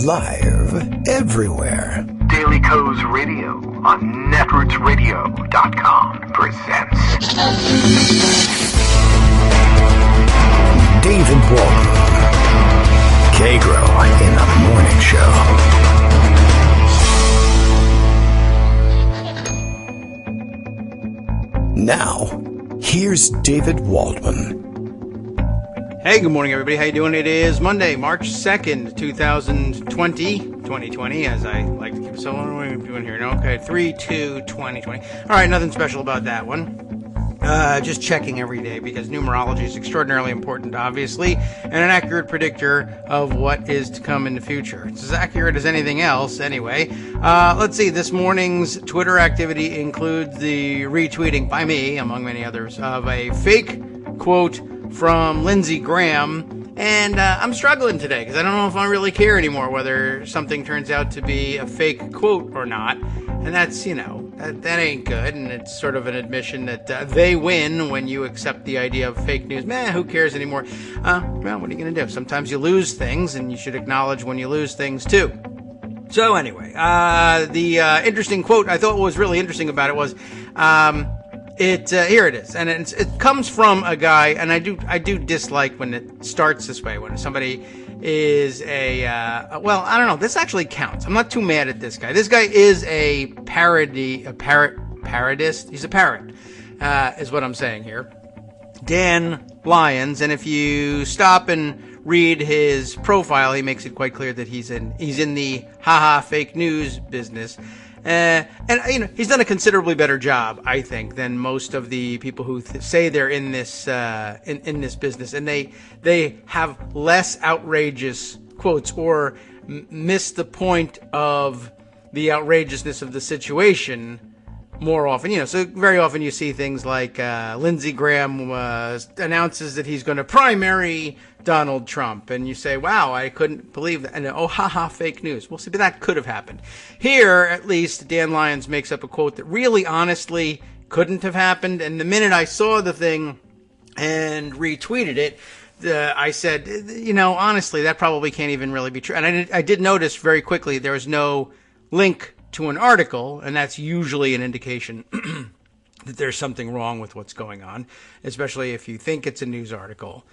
Live everywhere. Daily Co's Radio on netrootsradio.com presents David Walton. Kagro in the Morning Show. Now, here's David Waldman. Hey, good morning, everybody. How you doing? It is Monday, March 2nd, 2020, as I like to keep it. So what are we doing here? Okay, 3/2/2020. All right, nothing special about that one. Just checking every day because numerology is extraordinarily important, obviously, and an accurate predictor of what is to come in the future. It's as accurate as anything else, anyway. Let's see. This morning's Twitter activity includes the retweeting by me, among many others, of a fake quote from Lindsey Graham, and I'm struggling today because I don't know if I really care anymore whether something turns out to be a fake quote or not, and that's, that ain't good, and it's sort of an admission that they win when you accept the idea of fake news. Who cares anymore? Well, what are you going to do? Sometimes you lose things, and you should acknowledge when you lose things, too. So anyway, the interesting quote I thought was really interesting about it was, here it is, and it comes from a guy, and I do dislike when it starts this way, when somebody is well, I don't know, this actually counts. I'm not too mad at this guy. This guy is a parodist. He's a parrot, is what I'm saying here. Dan Lyons, and if you stop and read his profile, he makes it quite clear that he's in the fake news business. And he's done a considerably better job, I think, than most of the people who say they're in this in this business, and they have less outrageous quotes or miss the point of the outrageousness of the situation more often. So very often you see things like Lindsey Graham announces that he's going to primary Donald Trump, and you say, wow, I couldn't believe that, and fake news. Well, see, but that could have happened. Here, at least, Dan Lyons makes up a quote that really, honestly, couldn't have happened, and the minute I saw the thing and retweeted it, I said, honestly, that probably can't even really be true. And I did notice very quickly there was no link to an article, and that's usually an indication that there's something wrong with what's going on, especially if you think it's a news article.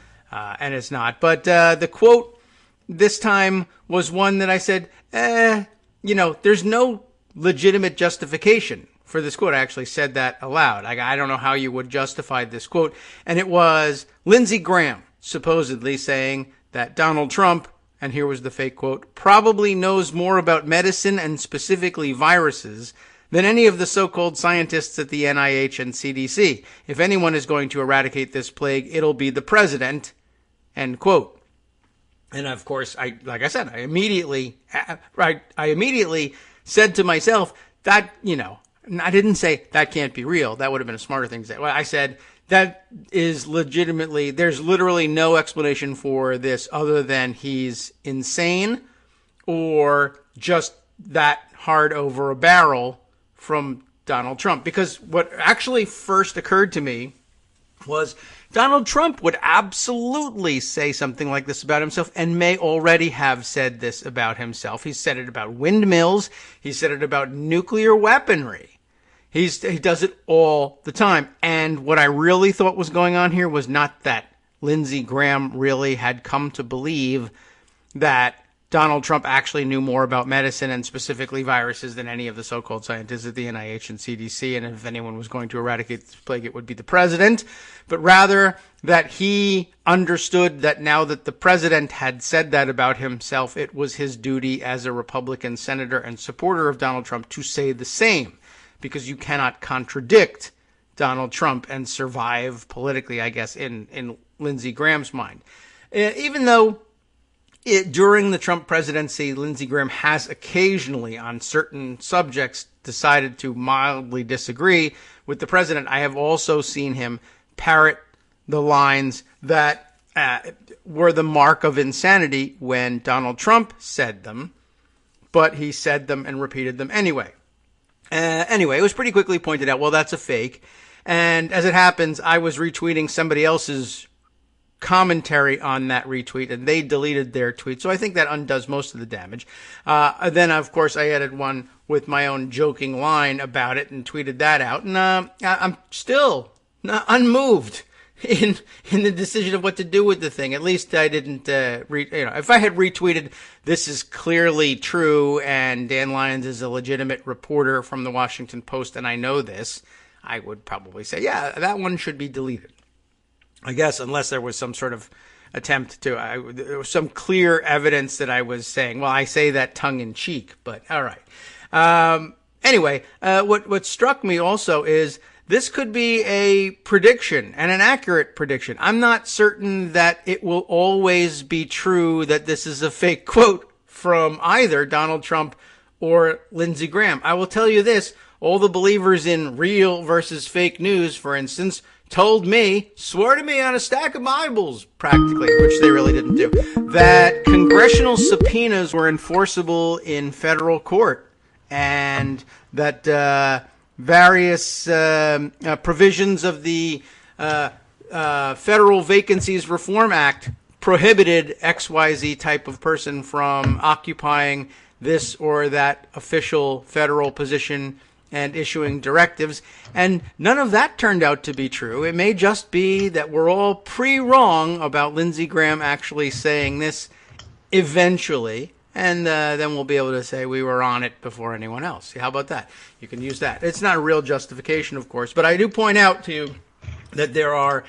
And it's not. But the quote this time was one that I said, there's no legitimate justification for this quote. I actually said that aloud. I don't know how you would justify this quote. And it was Lindsey Graham supposedly saying that Donald Trump, and here was the fake quote, probably knows more about medicine and specifically viruses than any of the so-called scientists at the NIH and CDC. If anyone is going to eradicate this plague, it'll be the president. End quote. And of course, I immediately said to myself that, I didn't say that can't be real. That would have been a smarter thing to say. Well, I said that is legitimately, there's literally no explanation for this other than he's insane or just that hard over a barrel from Donald Trump. Because what actually first occurred to me was Donald Trump would absolutely say something like this about himself, and may already have said this about himself. He's said it about windmills. He said it about nuclear weaponry. He does it all the time. And what I really thought was going on here was not that Lindsey Graham really had come to believe that Donald Trump actually knew more about medicine and specifically viruses than any of the so-called scientists at the NIH and CDC, and if anyone was going to eradicate this plague, it would be the president, but rather that he understood that now that the president had said that about himself, it was his duty as a Republican senator and supporter of Donald Trump to say the same, because you cannot contradict Donald Trump and survive politically, I guess, in Lindsey Graham's mind. Even though during the Trump presidency, Lindsey Graham has occasionally, on certain subjects, decided to mildly disagree with the president, I have also seen him parrot the lines that were the mark of insanity when Donald Trump said them, but he said them and repeated them anyway. Anyway, it was pretty quickly pointed out, well, that's a fake. And as it happens, I was retweeting somebody else's commentary on that retweet, and they deleted their tweet. So I think that undoes most of the damage. Then, of course, I added one with my own joking line about it and tweeted that out. And I'm still unmoved in the decision of what to do with the thing. At least I didn't if I had retweeted, "This is clearly true and Dan Lyons is a legitimate reporter from the Washington Post and I know this," I would probably say, yeah, that one should be deleted. I guess unless there was some sort of attempt to, there was some clear evidence that I was saying, well, I say that tongue in cheek, but all right. Anyway, what struck me also is this could be a prediction and an accurate prediction. I'm not certain that it will always be true that this is a fake quote from either Donald Trump or Lindsey Graham. I will tell you this, all the believers in real versus fake news, for instance, swore to me on a stack of Bibles, practically, which they really didn't do, that congressional subpoenas were enforceable in federal court and that various provisions of the Federal Vacancies Reform Act prohibited XYZ type of person from occupying this or that official federal position and issuing directives. And none of that turned out to be true. It may just be that we're all pre-wrong about Lindsey Graham actually saying this eventually. And then we'll be able to say we were on it before anyone else. How about that? You can use that. It's not a real justification, of course, but I do point out to you that there are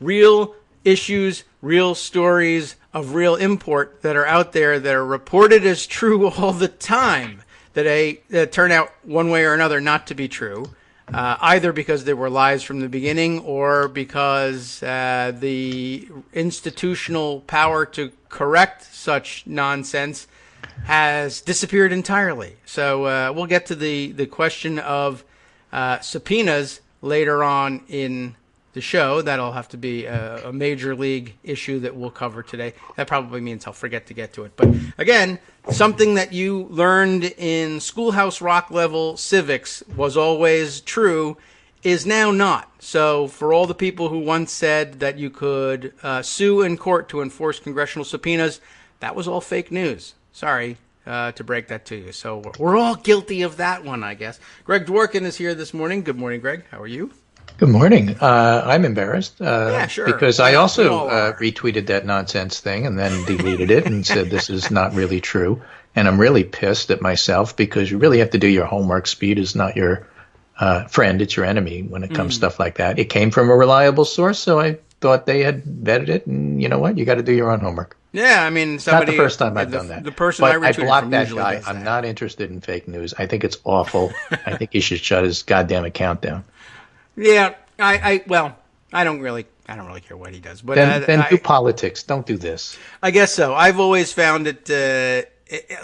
real issues, real stories of real import that are out there that are reported as true all the time that turn out one way or another not to be true, either because they were lies from the beginning or because the institutional power to correct such nonsense has disappeared entirely. So we'll get to the question of subpoenas later on in the show. That'll have to be a major league issue that we'll cover today. That probably means I'll forget to get to it. But again, something that you learned in Schoolhouse Rock level civics was always true is now not. So for all the people who once said that you could sue in court to enforce congressional subpoenas, that was all fake news. Sorry to break that to you. So we're all guilty of that one, I guess. Greg Dworkin is here this morning. Good morning, Greg. How are you? Good morning. I'm embarrassed. Yeah, sure. Because I also retweeted that nonsense thing and then deleted it and said this is not really true. And I'm really pissed at myself because you really have to do your homework. Speed is not your friend. It's your enemy when it comes to stuff like that. It came from a reliable source, so I thought they had vetted it. And you know what? You got to do your own homework. Yeah, I mean, not the first time I've done that. The person but I retweeted blocked that usually guy. does I'm that. not interested in fake news. I think it's awful. I think he should shut his goddamn account down. Yeah, I don't really care what he does. But then do politics. Don't do this. I guess so. I've always found it.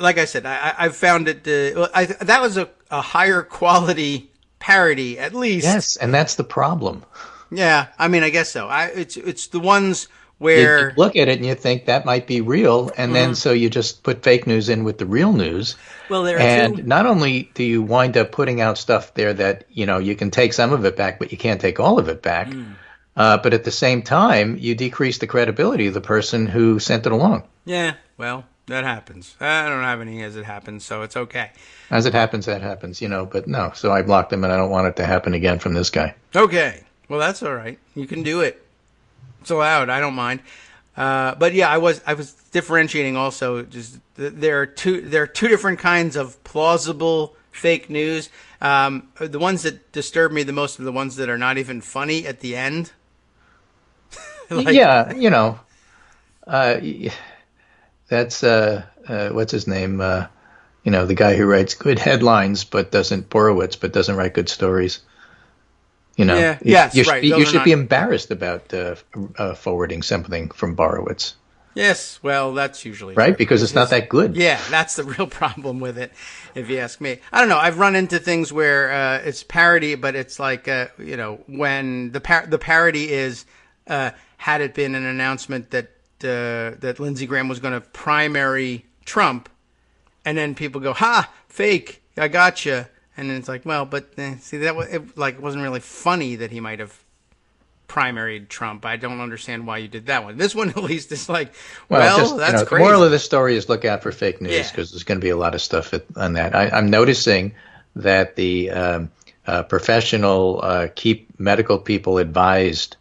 Like I said, I've found it. That was a higher quality parody, at least. Yes, and that's the problem. Yeah, I mean, I guess so. It's the ones where you look at it and you think that might be real, and then so you just put fake news in with the real news. Well, not only do you wind up putting out stuff there that you can take some of it back, but you can't take all of it back. But at the same time, you decrease the credibility of the person who sent it along. Yeah, well, that happens. I don't have any as it happens, so it's okay. As it happens, that happens, But no, so I blocked him, and I don't want it to happen again from this guy. Okay, well, that's all right. You can do it. It's allowed. I don't mind. But yeah, I was differentiating also. Just there are two different kinds of plausible fake news. The ones that disturb me the most are the ones that are not even funny at the end. That's what's his name? The guy who writes good headlines but doesn't write good stories. Right. You should be embarrassed about forwarding something from Borowitz. Yes, well, that's usually right true. Because it's not that good. Yeah, that's the real problem with it, if you ask me. I don't know. I've run into things where it's parody, but it's like when the parody is had it been an announcement that Lindsey Graham was going to primary Trump, and then people go, "Ha, fake! I gotcha." And then it's like, well, but see, it wasn't really funny that he might have primaried Trump. I don't understand why you did that one. This one, at least, is like, that's crazy. The moral of the story is look out for fake news, because Yeah. there's going to be a lot of stuff on that. I'm noticing that the professional keep medical people advised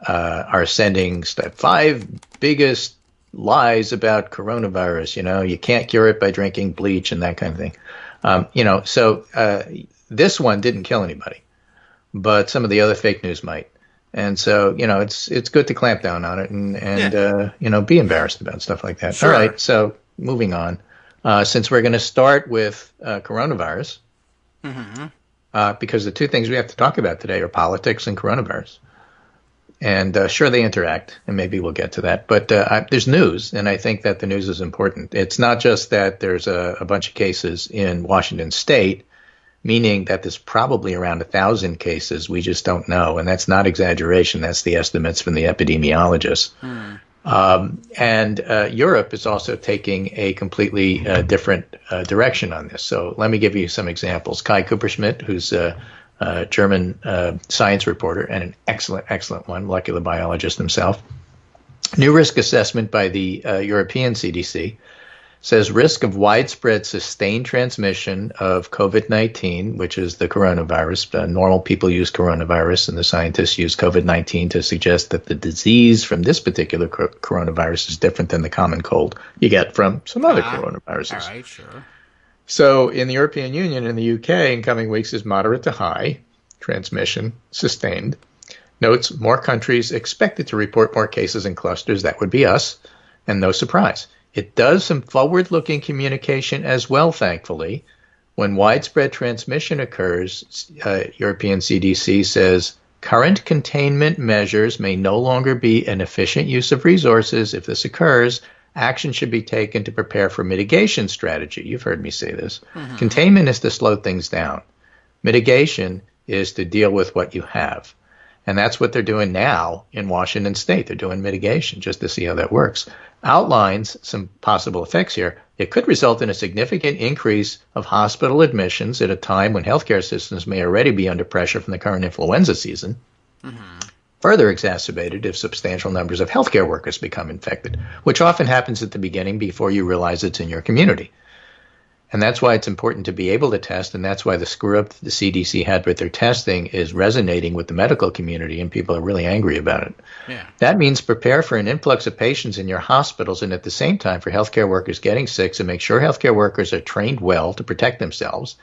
are sending 5 biggest lies about coronavirus. You can't cure it by drinking bleach and that kind of thing. So this one didn't kill anybody, but some of the other fake news might. And so, it's good to clamp down on it and be embarrassed about stuff like that. Sure. All right. So moving on, since we're going to start with coronavirus, because the two things we have to talk about today are politics and coronavirus. And sure, they interact, and maybe we'll get to that. But there's news, and I think that the news is important. It's not just that there's a bunch of cases in Washington State, meaning that there's probably around 1,000 cases. We just don't know, and that's not exaggeration. That's the estimates from the epidemiologists. And Europe is also taking a completely different direction on this. So let me give you some examples. Kai Kupperschmidt, who's a German science reporter and an excellent one, molecular biologist himself. New risk assessment by the European CDC says risk of widespread sustained transmission of COVID-19, which is the coronavirus. Normal people use coronavirus, and the scientists use COVID-19 to suggest that the disease from this particular coronavirus is different than the common cold you get from some other coronaviruses. All right, sure. So in the European Union and the UK in coming weeks is moderate to high transmission, sustained. Notes more countries expected to report more cases and clusters. That would be us, and no surprise. It does some forward-looking communication as well, thankfully. When widespread transmission occurs, European CDC says current containment measures may no longer be an efficient use of resources. If this occurs, action should be taken to prepare for mitigation strategy. You've heard me say this. Containment is to slow things down. Mitigation is to deal with what you have. And that's what they're doing now in Washington State. They're doing mitigation just to see how that works. Outlines some possible effects here. It could result in a significant increase of hospital admissions at a time when healthcare systems may already be under pressure from the current influenza season. Further exacerbated if substantial numbers of healthcare workers become infected, which often happens at the beginning before you realize it's in your community. And that's why it's important to be able to test, and that's why the screw-up the CDC had with their testing is resonating with the medical community, and people are really angry about it. Yeah. That means prepare for an influx of patients in your hospitals, and at the same time for healthcare workers getting sick, so make sure healthcare workers are trained well to protect themselves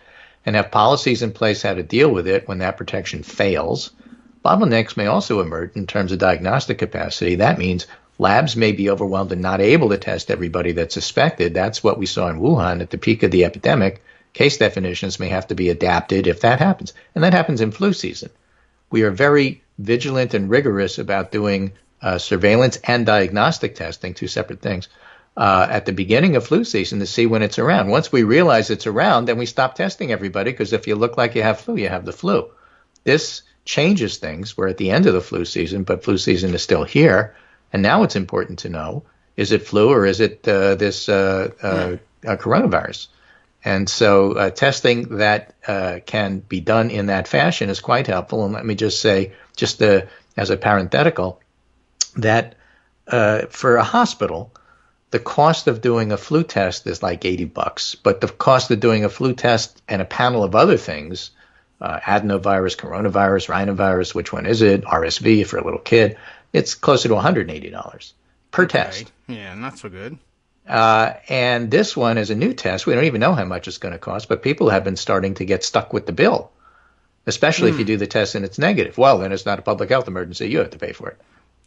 and have policies in place how to deal with it when that protection fails. Bottlenecks may also emerge in terms of diagnostic capacity. That means labs may be overwhelmed and not able to test everybody that's suspected. That's what we saw in Wuhan at the peak of the epidemic. Case definitions may have to be adapted if that happens. And that happens in flu season. We are very vigilant and rigorous about doing surveillance and diagnostic testing, two separate things, at the beginning of flu season to see when it's around. Once we realize it's around, then we stop testing everybody, because if you look like you have flu, you have the flu. This changes things. We're at the end of the flu season, but flu season is still here. And now it's important to know, is it flu or is it this coronavirus? And so testing that can be done in that fashion is quite helpful. And let me just say, as a parenthetical, that for a hospital, the cost of doing a flu test is like $80, but the cost of doing a flu test and a panel of other things, adenovirus, coronavirus, rhinovirus, which one is it, RSV for a little kid, it's closer to $180 per test. Yeah, not so good. And this one is a new test. We don't even know how much it's going to cost, but people have been starting to get stuck with the bill, especially if you do the test and it's negative. Well, then it's not a public health emergency. You have to pay for it.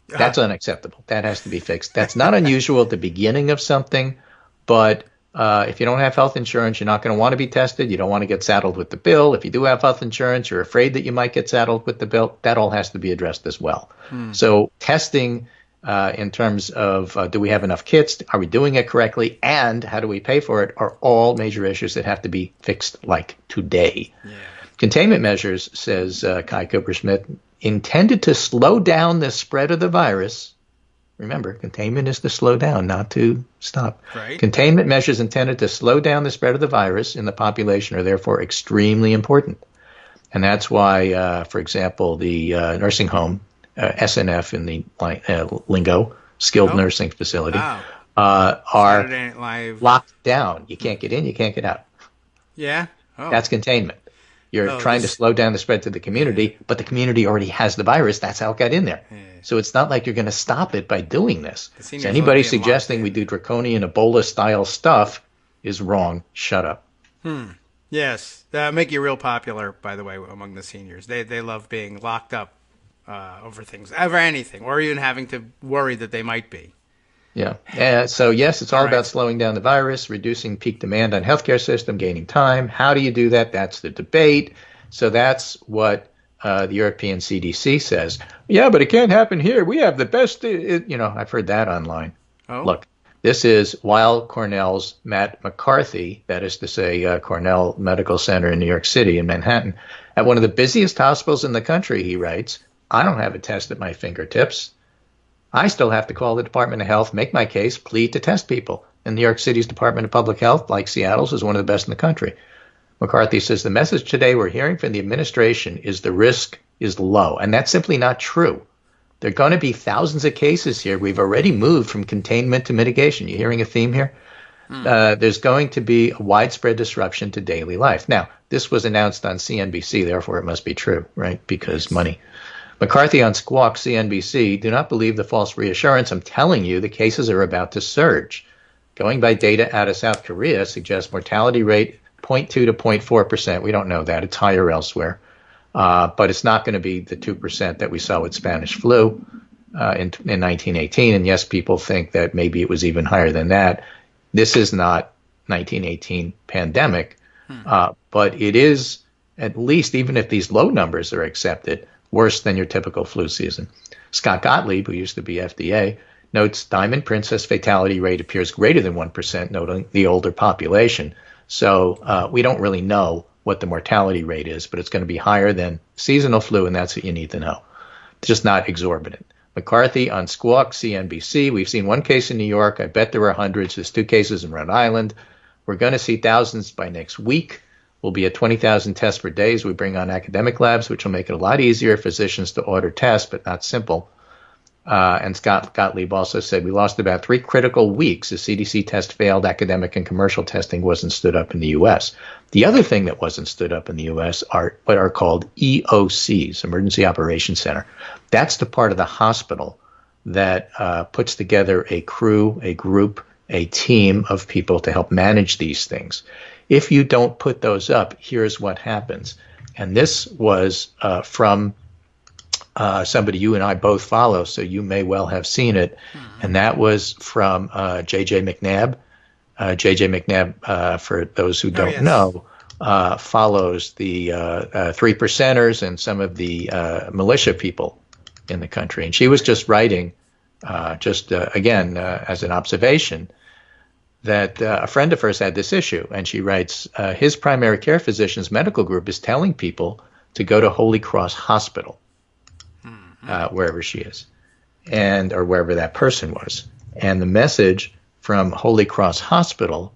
That's unacceptable. That has to be fixed. That's not unusual at the beginning of something, but if you don't have health insurance, you're not going to want to be tested. You don't want to get saddled with the bill. If you do have health insurance, you're afraid that you might get saddled with the bill. That all has to be addressed as well. So testing in terms of do we have enough kits, are we doing it correctly, and how do we pay for it are all major issues that have to be fixed like today. Yeah. Containment measures, says Kai Kupperschmidt, intended to slow down the spread of the virus. Remember, containment is to slow down, not to stop. Right. Containment measures intended to slow down the spread of the virus in the population are therefore extremely important. And that's why, for example, the nursing home SNF in the lingo, skilled nursing facility, Wow. are Saturday Night Live. locked down. You can't get in, you can't get out. Yeah. Oh. That's containment. You're trying to slow down the spread to the community, but the community already has the virus. That's how it got in there. Yeah. So it's not like you're going to stop it by doing this. So seniors anybody love being suggesting we locked in. do draconian Ebola-style stuff is wrong. Shut up. Yes, that make you real popular, by the way, among the seniors. They love being locked up over things, over anything, or even having to worry that they might be. Yeah. So, yes, it's all right. about slowing down the virus, reducing peak demand on healthcare system, gaining time. How do you do that? That's the debate. So that's what the European CDC says. Yeah, but it can't happen here. We have the best. I've heard that online. Oh. Look, this is Weill Cornell's Matt McCarthy, that is to say Cornell Medical Center in New York City in Manhattan. At one of the busiest hospitals in the country, he writes, I don't have a test at my fingertips. I still have to call the Department of Health, make my case, plead to test people. And New York City's Department of Public Health, like Seattle's, is one of the best in the country. McCarthy says the message today we're hearing from the administration is the risk is low. And that's simply not true. There are going to be thousands of cases here. We've already moved from containment to mitigation. You hearing a theme here? There's going to be a widespread disruption to daily life. Now, this was announced on CNBC, therefore it must be true, right? Because money. McCarthy on Squawk CNBC, do not believe the false reassurance. I'm telling you, the cases are about to surge. Going by data out of South Korea suggests mortality rate 0.2 to 0.4%. We don't know that. It's higher elsewhere. But it's not going to be the 2% that we saw with Spanish flu in 1918. And yes, people think that maybe it was even higher than that. This is not 1918 pandemic, but it is, at least, even if these low numbers are accepted, worse than your typical flu season. Scott Gottlieb, who used to be FDA, notes Diamond Princess fatality rate appears greater than 1%, noting the older population. So we don't really know what the mortality rate is, but it's going to be higher than seasonal flu, and that's what you need to know. It's just not exorbitant. McCarthy on Squawk CNBC, we've seen one case in New York. I bet there are hundreds. There's 2 cases in Rhode Island. We're going to see thousands by next week. We'll be at 20,000 tests per day as we bring on academic labs, which will make it a lot easier for physicians to order tests, but not simple. And Scott Gottlieb also said we lost about 3 critical weeks as CDC test failed. Academic and commercial testing wasn't stood up in the U.S. The other thing that wasn't stood up in the U.S. are what are called EOCs, Emergency Operations Center. That's the part of the hospital that puts together a crew, a group, a team of people to help manage these things. If you don't put those up, here's what happens. And this was from somebody you and I both follow, so you may well have seen it. And that was from J.J. McNabb. J.J. McNabb, for those who don't know, follows the 3 percenters and some of the militia people in the country. And she was just writing, again, as an observation, that a friend of hers had this issue. And she writes, his primary care physician's medical group is telling people to go to Holy Cross Hospital, wherever she is, or wherever that person was. And the message from Holy Cross Hospital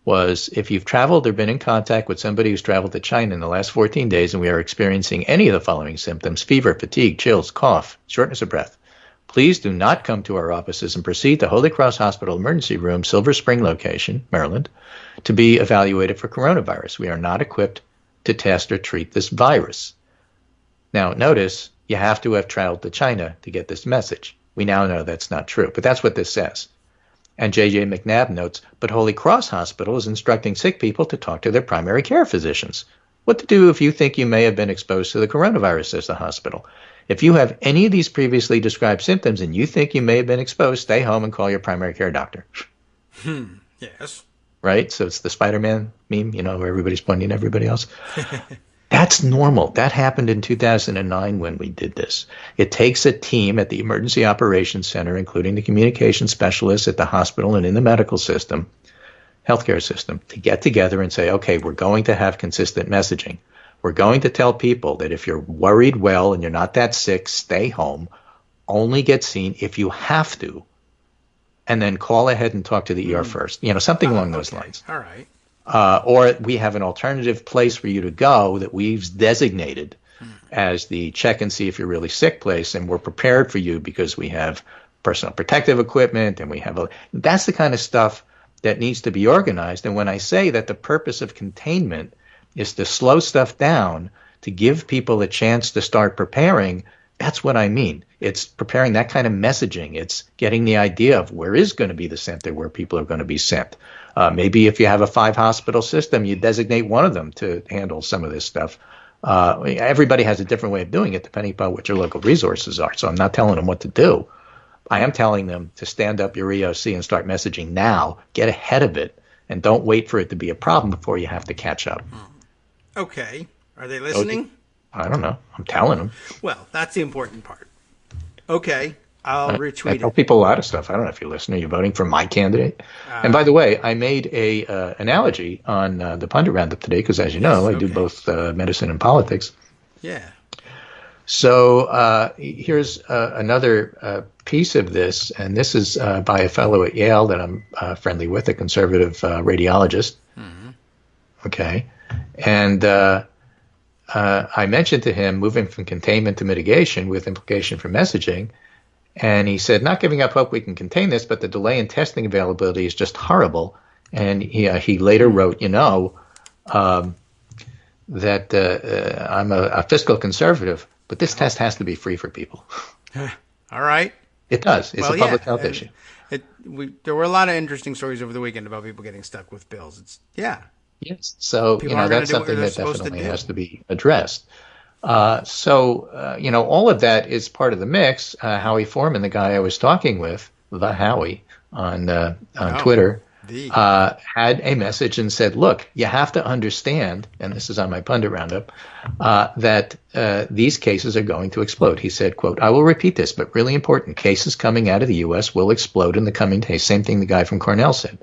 was, if you've traveled or been in contact with somebody who's traveled to China in the last 14 days and we are experiencing any of the following symptoms, fever, fatigue, chills, cough, shortness of breath, please do not come to our offices and proceed to Holy Cross Hospital Emergency Room, Silver Spring location, Maryland, to be evaluated for coronavirus. We are not equipped to test or treat this virus. Now, notice, you have to have traveled to China to get this message. We now know that's not true, but that's what this says. And J.J. McNabb notes, but Holy Cross Hospital is instructing sick people to talk to their primary care physicians. What to do if you think you may have been exposed to the coronavirus, says the hospital. If you have any of these previously described symptoms and you think you may have been exposed, stay home and call your primary care doctor. Yes. Right? So it's the Spider-Man meme, where everybody's pointing at everybody else. That's normal. That happened in 2009 when we did this. It takes a team at the Emergency Operations Center, including the communication specialists at the hospital and in the medical system, healthcare system, to get together and say, okay, we're going to have consistent messaging. We're going to tell people that if you're worried well and you're not that sick, stay home, only get seen if you have to, and then call ahead and talk to the ER first. Something along those lines. All right. Or we have an alternative place for you to go that we've designated, as the check and see if you're really sick place, and we're prepared for you because we have personal protective equipment and we have that's the kind of stuff that needs to be organized. And when I say that the purpose of containment is to slow stuff down, to give people a chance to start preparing, that's what I mean. It's preparing that kind of messaging. It's getting the idea of where is going to be the center where people are going to be sent. Maybe if you have a 5-hospital system, you designate one of them to handle some of this stuff. Everybody has a different way of doing it depending upon what your local resources are. So I'm not telling them what to do. I am telling them to stand up your EOC and start messaging now, get ahead of it, and don't wait for it to be a problem before you have to catch up. Okay. Are they listening? I don't know. I'm telling them. Well, that's the important part. Okay. I'll retweet I tell people a lot of stuff. I don't know if you listen. Are you voting for my candidate? And by the way, I made a analogy on the Pundit Roundup today because, as you know, I do both medicine and politics. Yeah. So here's another piece of this, and this is by a fellow at Yale that I'm friendly with, a conservative radiologist. Mm-hmm. Okay. And I mentioned to him moving from containment to mitigation with implication for messaging. And he said, not giving up hope we can contain this, but the delay in testing availability is just horrible. And he later wrote, that I'm a fiscal conservative, but this test has to be free for people. All right. It does. It's a public health issue. There were a lot of interesting stories over the weekend about people getting stuck with bills. Yes. So, that's something that definitely has to be addressed. All of that is part of the mix. Howie Foreman, the guy I was talking with, the Howie on Twitter, had a message and said, look, you have to understand, and this is on my Pundit Roundup, that these cases are going to explode. He said, quote, I will repeat this, but really important, cases coming out of the U.S. will explode in the coming days. Same thing the guy from Cornell said.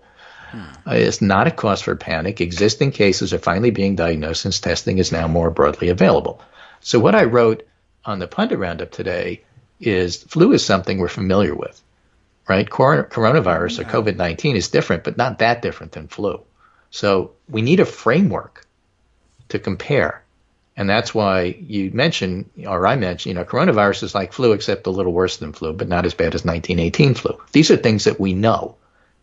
It's not a cause for panic. Existing cases are finally being diagnosed since testing is now more broadly available. So what I wrote on the Pundit Roundup today is flu is something we're familiar with, right? Coronavirus or COVID-19 is different, but not that different than flu. So we need a framework to compare. And that's why I mentioned, coronavirus is like flu, except a little worse than flu, but not as bad as 1918 flu. These are things that we know.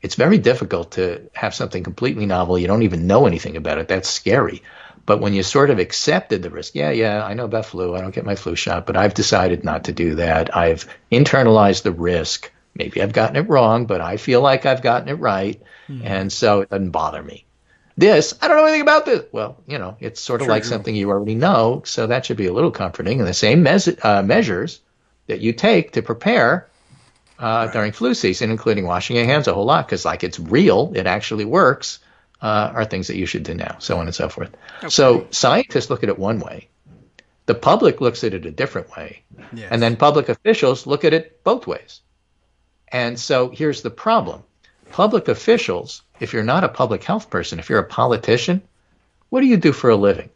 It's very difficult to have something completely novel. You don't even know anything about it. That's scary. But when you sort of accepted the risk, I know about flu. I don't get my flu shot, but I've decided not to do that. I've internalized the risk. Maybe I've gotten it wrong, but I feel like I've gotten it right. And so it doesn't bother me. This, I don't know anything about this. Well, it's sort of like something you already know. So that should be a little comforting. And the same measures that you take to prepare during flu season, including washing your hands a whole lot, because it's real, it actually works. Are things that you should do now, so on and so forth. Okay. So scientists look at it one way. The public looks at it a different way. Yes. And then public officials look at it both ways. And so here's the problem. Public officials, if you're not a public health person, if you're a politician, what do you do for a living?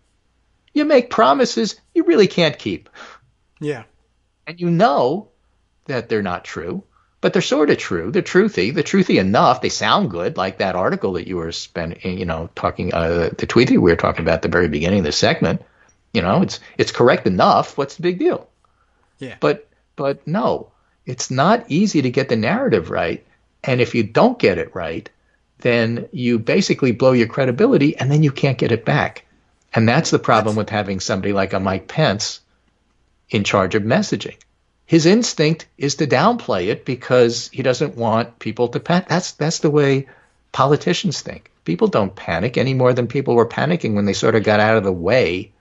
You make promises you really can't keep. Yeah. And you know that they're not true. But they're sort of true. They're truthy enough. They sound good, like that article that you were talking, the tweet that we were talking about at the very beginning of the segment. It's correct enough. What's the big deal? Yeah. But no, it's not easy to get the narrative right. And if you don't get it right, then you basically blow your credibility, and then you can't get it back. And that's the problem with having somebody like a Mike Pence in charge of messaging. His instinct is to downplay it because he doesn't want people to panic. That's the way politicians think. People don't panic any more than people were panicking when they sort of got out of the way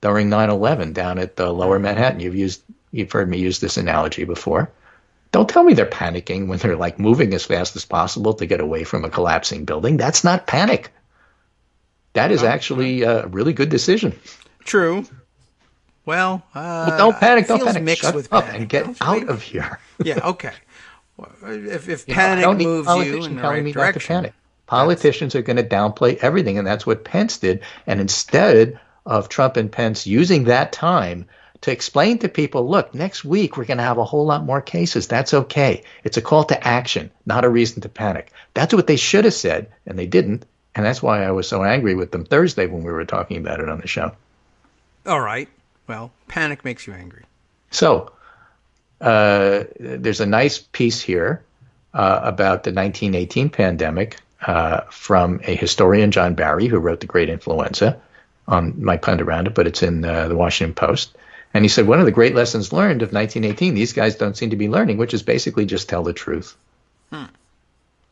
during 9/11 down at the Lower Manhattan. You've heard me use this analogy before. Don't tell me they're panicking when they're moving as fast as possible to get away from a collapsing building. That's not panic. That is actually a really good decition. True. Well, don't panic. Don't panic. Mixed Shut with up panic, and get out of here. Yeah. Okay. If panic moves you in the right direction, to panic. Politicians are going to downplay everything, and that's what Pence did. And instead of Trump and Pence using that time to explain to people, look, next week we're going to have a whole lot more cases. That's okay. It's a call to action, not a reason to panic. That's what they should have said, and they didn't. And that's why I was so angry with them Thursday when we were talking about it on the show. All right. Well, panic makes you angry. So there's a nice piece here about the 1918 pandemic from a historian, John Barry, who wrote The Great Influenza. My punt around it, but it's in the Washington Post. And he said, one of the great lessons learned of 1918, these guys don't seem to be learning, which is basically just tell the truth.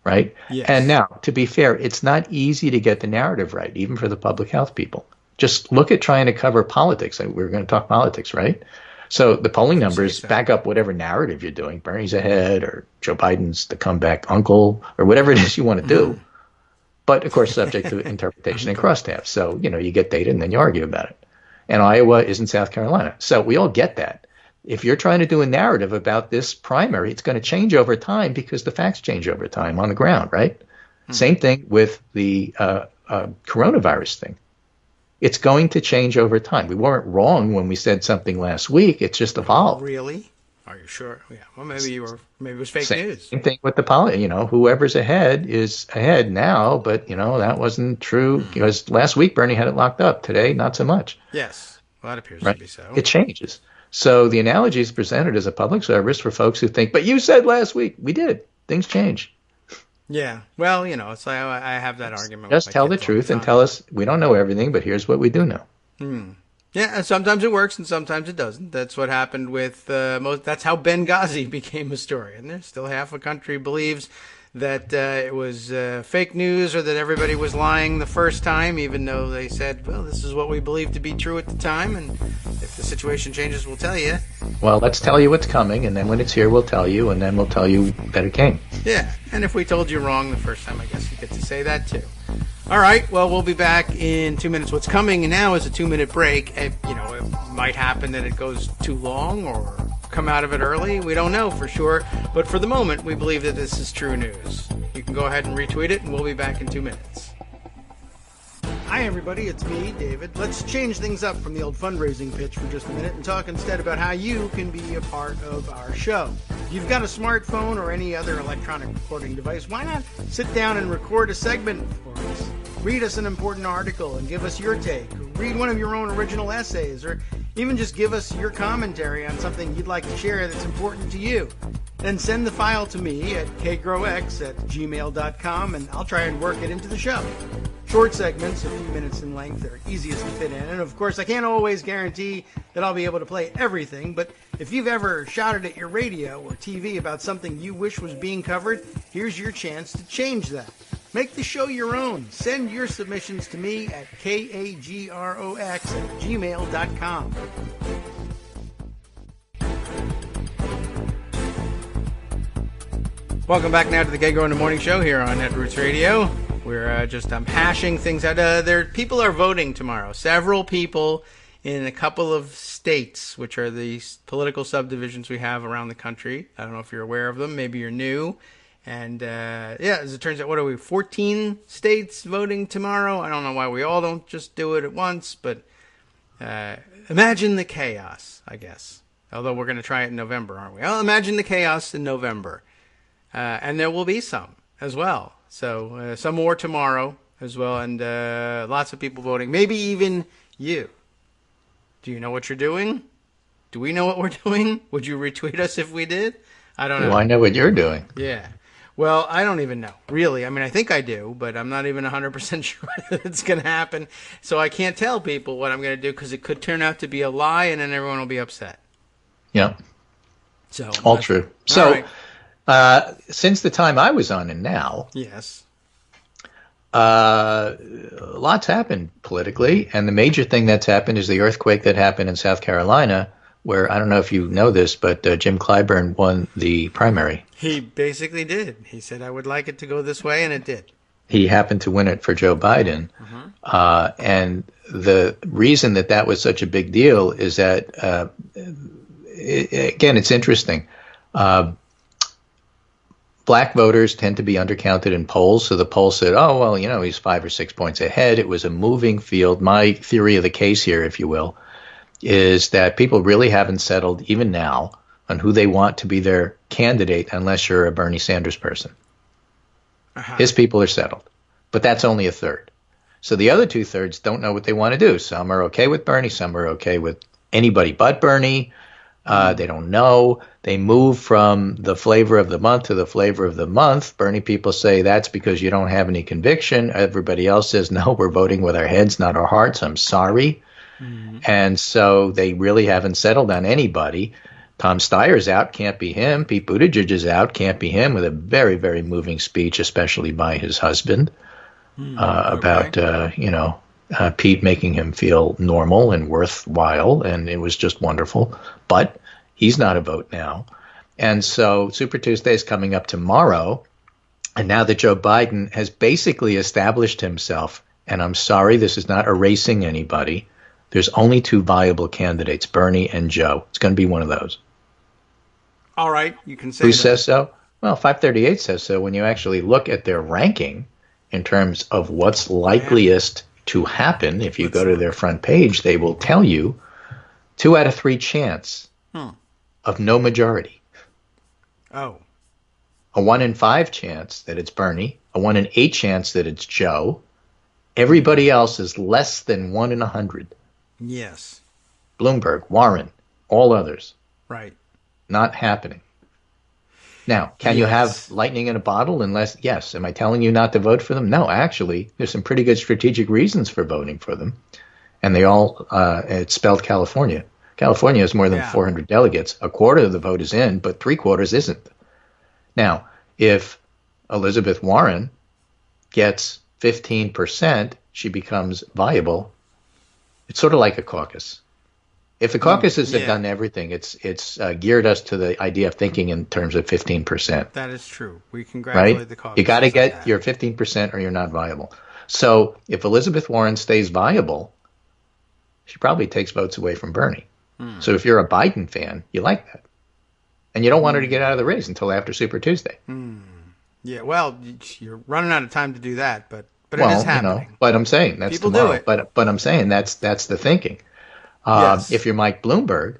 Right? Yes. And now, to be fair, it's not easy to get the narrative right, even for the public health people. Just look at trying to cover politics. We're going to talk politics, right? So the polling numbers back up whatever narrative you're doing. Bernie's ahead, or Joe Biden's the comeback uncle, or whatever it is you want to do. But, of course, subject to interpretation and crosstabs. So, you get data and then you argue about it. And Iowa isn't South Carolina. So we all get that. If you're trying to do a narrative about this primary, it's going to change over time because the facts change over time on the ground, right? Same thing with the coronavirus thing. It's going to change over time. We weren't wrong when we said something last week. It's just evolved. Really? Are you sure? Yeah. Well, maybe it was fake news. Same thing with the whoever's ahead is ahead now, but that wasn't true because last week Bernie had it locked up. Today, not so much. Yes, well, that appears to be so. It changes. So the analogy is presented as a public service for folks who think, but you said last week. We did. Things change. Yeah. Well, it's like I have that argument. Just tell the truth and tell us we don't know everything, but here's what we do know. Yeah, and sometimes it works and sometimes it doesn't. That's what happened with that's how Benghazi became a story. And there's still half a country believes that it was fake news or that everybody was lying the first time, even though they said, well, this is what we believe to be true at the time. And if the situation changes, we'll tell you. Well, let's tell you what's coming. And then when it's here, we'll tell you. And then we'll tell you that it came. Yeah. And if we told you wrong the first time, I guess you get to say that too. All right, well, we'll be back in 2 minutes. What's coming now is a 2-minute break. It might happen that it goes too long or come out of it early. We don't know for sure. But for the moment, we believe that this is true news. You can go ahead and retweet it, and we'll be back in 2 minutes. Hi, everybody. It's me, David. Let's change things up from the old fundraising pitch for just a minute and talk instead about how you can be a part of our show. If you've got a smartphone or any other electronic recording device, why not sit down and record a segment for us? Read us an important article and give us your take. Or read one of your own original essays, or even just give us your commentary on something you'd like to share that's important to you. Then send the file to me at kagrox@gmail.com, and I'll try and work it into the show. Short segments, a few minutes in length, are easiest to fit in. And of course, I can't always guarantee that I'll be able to play everything, but if you've ever shouted at your radio or TV about something you wish was being covered, here's your chance to change that. Make the show your own. Send your submissions to me at kagrox@gmail.com. Welcome back now to the Kagro in the Morning Show here on Netroots Radio. We're just hashing things out. People are voting tomorrow. Several people in a couple of states, which are the political subdivisions we have around the country. I don't know if you're aware of them. Maybe you're new. And, as it turns out, what are we, 14 states voting tomorrow? I don't know why we all don't just do it at once, but imagine the chaos, I guess. Although we're going to try it in November, aren't we? Well, imagine the chaos in November. And there will be some as well. So some more tomorrow as well, and lots of people voting. Maybe even you. Do you know what you're doing? Do we know what we're doing? Would you retweet us if we did? I don't know. Well, I know what you're doing. Yeah. Well, I don't even know, really. I mean, I think I do, but I'm not even 100% sure that it's going to happen. So I can't tell people what I'm going to do because it could turn out to be a lie, and then everyone will be upset. Yeah. So all true. So. Right. Since the time I was on and now, yes, lots happened politically, and the major thing that's happened is the earthquake that happened in South Carolina, where I don't know if you know this, but Jim Clyburn won the primary. He basically did. He said, I would like it to go this way, and it did. He happened to win it for Joe Biden. And the reason that was such a big deal is that, again, it's interesting. Black voters tend to be undercounted in polls, so the poll said, oh, well, he's 5 or 6 points ahead. It was a moving field. My theory of the case here, if you will, is that people really haven't settled, even now, on who they want to be their candidate unless you're a Bernie Sanders person. His people are settled, but that's only a third. So the other 2/3 don't know what they want to do. Some are okay with Bernie, some are okay with anybody but Bernie. They don't know. They move from the flavor of the month to the flavor of the month. Bernie people say that's because you don't have any conviction. Everybody else says, no, we're voting with our heads, not our hearts. I'm sorry. And so they really haven't settled on anybody. Tom Steyer's out, can't be him. Pete Buttigieg is out, can't be him, with a very, very moving speech, especially by his husband, about, Pete making him feel normal and worthwhile, and it was just wonderful. But he's not a vote now. And so Super Tuesday is coming up tomorrow, and now that Joe Biden has basically established himself, and I'm sorry, this is not erasing anybody, there's only two viable candidates, Bernie and Joe. It's going to be one of those. All right, you can say Who that. says so? Well, 538 says so. When you actually look at their ranking in terms of what's likeliest to happen, if you go to their front page, they will tell you 2 out of 3 chance of no majority. Oh. A 1 in 5 chance that it's Bernie, a 1 in 8 chance that it's Joe. Everybody else is less than 1 in 100. Yes. Bloomberg, Warren, all others. Right. Not happening. Now, can you have lightning in a bottle unless, yes. Am I telling you not to vote for them? No, actually, there's some pretty good strategic reasons for voting for them. And they all, it's spelled California. California has more than 400 delegates. A quarter of the vote is in, but 3/4 isn't. Now, if Elizabeth Warren gets 15%, she becomes viable. It's sort of like a caucus. If the caucuses have done everything, it's geared us to the idea of thinking in terms of 15%. That is true. We congratulate Right? the caucus. You got to get your 15% or you're not viable. So if Elizabeth Warren stays viable, she probably takes votes away from Bernie. So if you're a Biden fan, you like that. And you don't want her to get out of the race until after Super Tuesday. Yeah, well, you're running out of time to do that, but it is happening. But I'm saying that's People tomorrow. do it. But I'm saying that's the thinking. Yes. If you're Mike Bloomberg,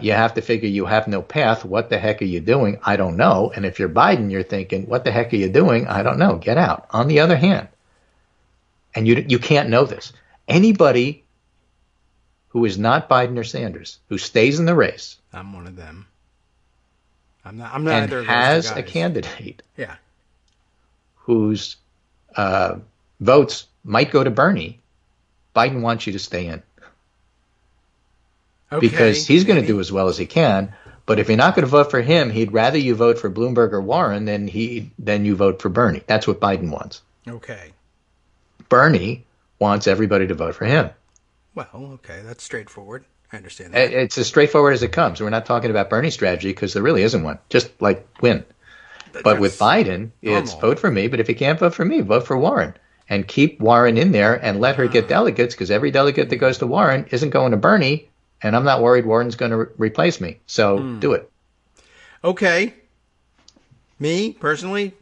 you have to figure you have no path. What the heck are you doing? I don't know. And if you're Biden, you're thinking, what the heck are you doing? I don't know. Get out. On the other hand, and you can't know this, anybody who is not Biden or Sanders, who stays in the race, I'm one of them. I'm not and either of those has two a guys. candidate Yeah. whose votes might go to Bernie, Biden wants you to stay in. Okay, Because he's going to maybe. do as well as he can. But if you're not going to vote for him, he'd rather you vote for Bloomberg or Warren than you vote for Bernie. That's what Biden wants. Okay. Bernie wants everybody to vote for him. Well, okay, that's straightforward. I understand that. It's as straightforward as it comes. We're not talking about Bernie's strategy because there really isn't one. Just like win. But with Biden, it's normal. vote for me. But if you can't vote for me, vote for Warren. And keep Warren in there and let her get delegates, because every delegate that goes to Warren isn't going to Bernie. And I'm not worried Warren's going to replace me. So do it. Okay. Me, personally,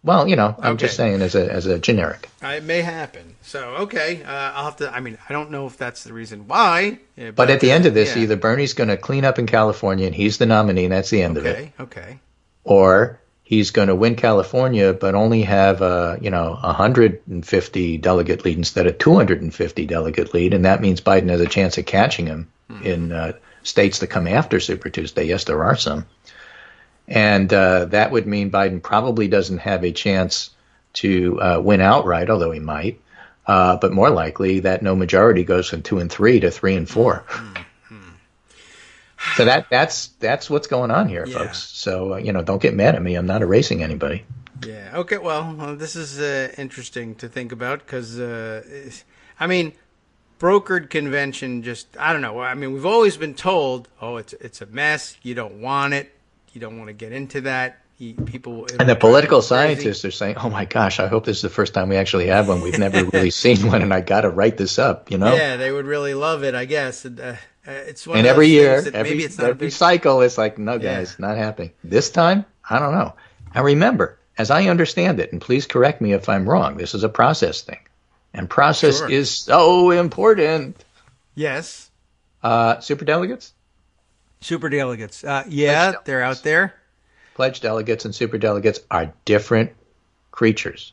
Well, I'm just saying as a generic. it may happen. So, okay, I'll have to, I don't know if that's the reason why. But at the end of this, either Bernie's going to clean up in California and he's the nominee and that's the end of it. Okay. Or he's going to win California but only have a 150 delegate lead instead of 250 delegate lead. And that means Biden has a chance of catching him in states that come after Super Tuesday. Yes, there are some. And that would mean Biden probably doesn't have a chance to win outright, although he might. But more likely that no majority goes from 2 and 3 to 3 and 4. So that's what's going on here, folks. So, don't get mad at me. I'm not erasing anybody. Yeah. Okay. Well, this is interesting to think about because, brokered convention I don't know. We've always been told, it's a mess. You don't want it. You don't want to get into that. People and the political scientists are saying, "Oh my gosh, I hope this is the first time we actually have one. We've never really seen one, and I got to write this up." Yeah, they would really love it, I guess. It's one and of every those year, things that maybe it's not a every big cycle, it's like, no, guys, not happening. This time, I don't know. And remember, as I understand it, and please correct me if I'm wrong, this is a process thing, and process is so important. Yes. Superdelegates? Superdelegates. They're out there. Pledged delegates and superdelegates are different creatures.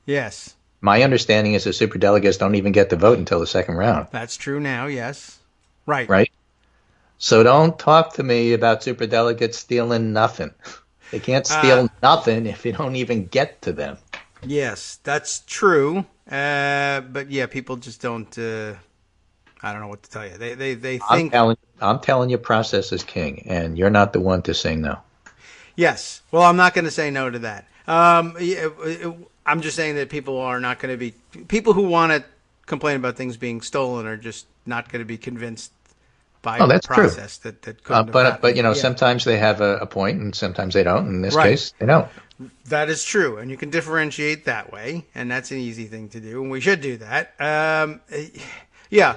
Yes. My understanding is that superdelegates don't even get to vote until the second round. That's true now, yes. Right. right? So don't talk to me about superdelegates stealing nothing. They can't steal nothing if you don't even get to them. Yes, that's true. But yeah, people just don't. I don't know what to tell you. They think. I'm telling you, process is king, and you're not the one to say no. Yes. Well, I'm not going to say no to that. I'm just saying that people are not going to be people who want to complain about things being stolen are just not going to be convinced by a that's process true. that couldn't have But happened. you know, Yeah. sometimes they have a point, and sometimes they don't. In this Right. case, they don't. That is true, and you can differentiate that way, and that's an easy thing to do, and we should do that. Yeah.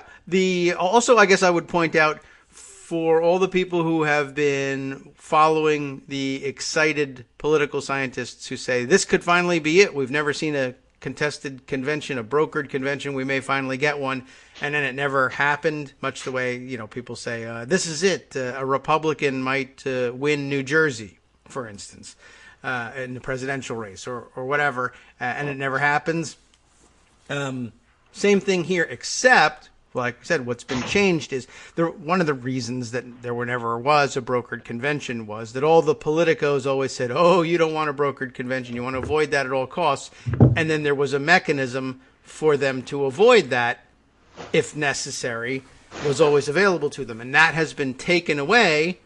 Also, I guess I would point out for all the people who have been following the excited political scientists who say this could finally be it. We've never seen a contested convention, a brokered convention. We may finally get one, and then it never happened. Much the way people say this is it. A Republican might win New Jersey, for instance. In the presidential race or whatever, and it never happens. Same thing here, except, like I said, what's been changed is one of the reasons that there never was a brokered convention was that all the politicos always said, oh, you don't want a brokered convention, you want to avoid that at all costs. And then there was a mechanism for them to avoid that, if necessary, was always available to them. And that has been taken away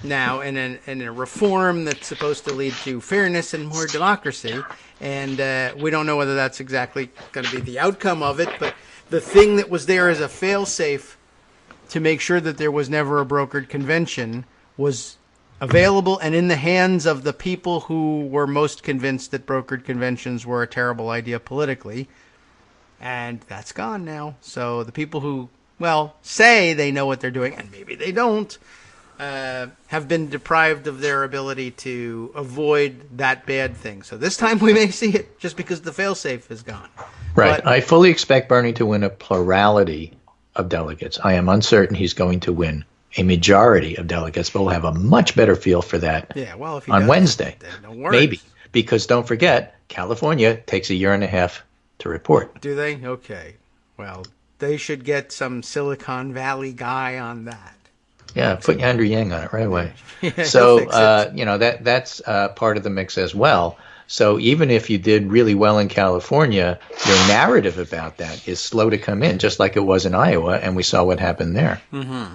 now in a reform that's supposed to lead to fairness and more democracy. And we don't know whether that's exactly going to be the outcome of it. But the thing that was there as a fail-safe to make sure that there was never a brokered convention was available and in the hands of the people who were most convinced that brokered conventions were a terrible idea politically. And that's gone now. So the people who say they know what they're doing, and maybe they don't, have been deprived of their ability to avoid that bad thing. So this time we may see it just because the failsafe is gone. Right. But I fully expect Bernie to win a plurality of delegates. I am uncertain he's going to win a majority of delegates, but we'll have a much better feel for that if he on does, Wednesday. then no worries. Maybe. Because don't forget, California takes 1.5 years to report. Do they? Okay. Well, they should get some Silicon Valley guy on that. Yeah, put Andrew Yang on it right away. Yeah, So, he'll fix it. that's part of the mix as well. So even if you did really well in California, your narrative about that is slow to come in, just like it was in Iowa, and we saw what happened there. Mm-hmm.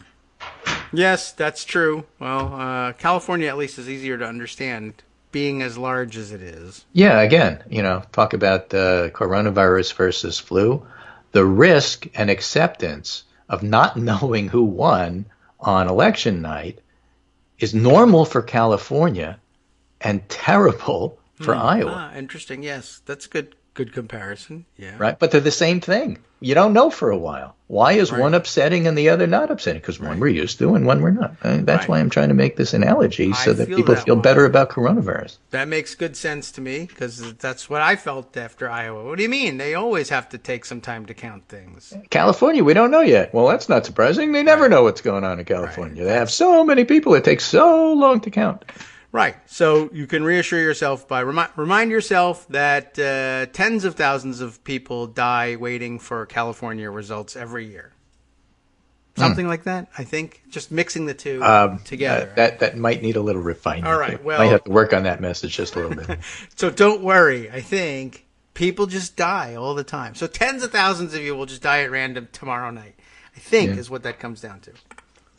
Yes, that's true. Well, California at least is easier to understand, being as large as it is. Yeah, again, talk about coronavirus versus flu. The risk and acceptance of not knowing who won on election night is normal for California and terrible for Iowa. Interesting. Yes, that's good comparison. Yeah. Right, but they're the same thing. You don't know for a while. Why is one upsetting and the other not upsetting? Because one we're used to and one we're not. That's why I'm trying to make this analogy so that people feel better about coronavirus. That makes good sense to me because that's what I felt after Iowa. What do you mean? They always have to take some time to count things. California, we don't know yet. Well, that's not surprising. They never know what's going on in California. They have so many people. It takes so long to count. Right. So you can reassure yourself by remind yourself that tens of thousands of people die waiting for California results every year. Something like that, I think. Just mixing the two together. That might need a little refinement. All right. Well, might have to work on that message just a little bit. So don't worry. I think people just die all the time. So tens of thousands of you will just die at random tomorrow night. I think is what that comes down to.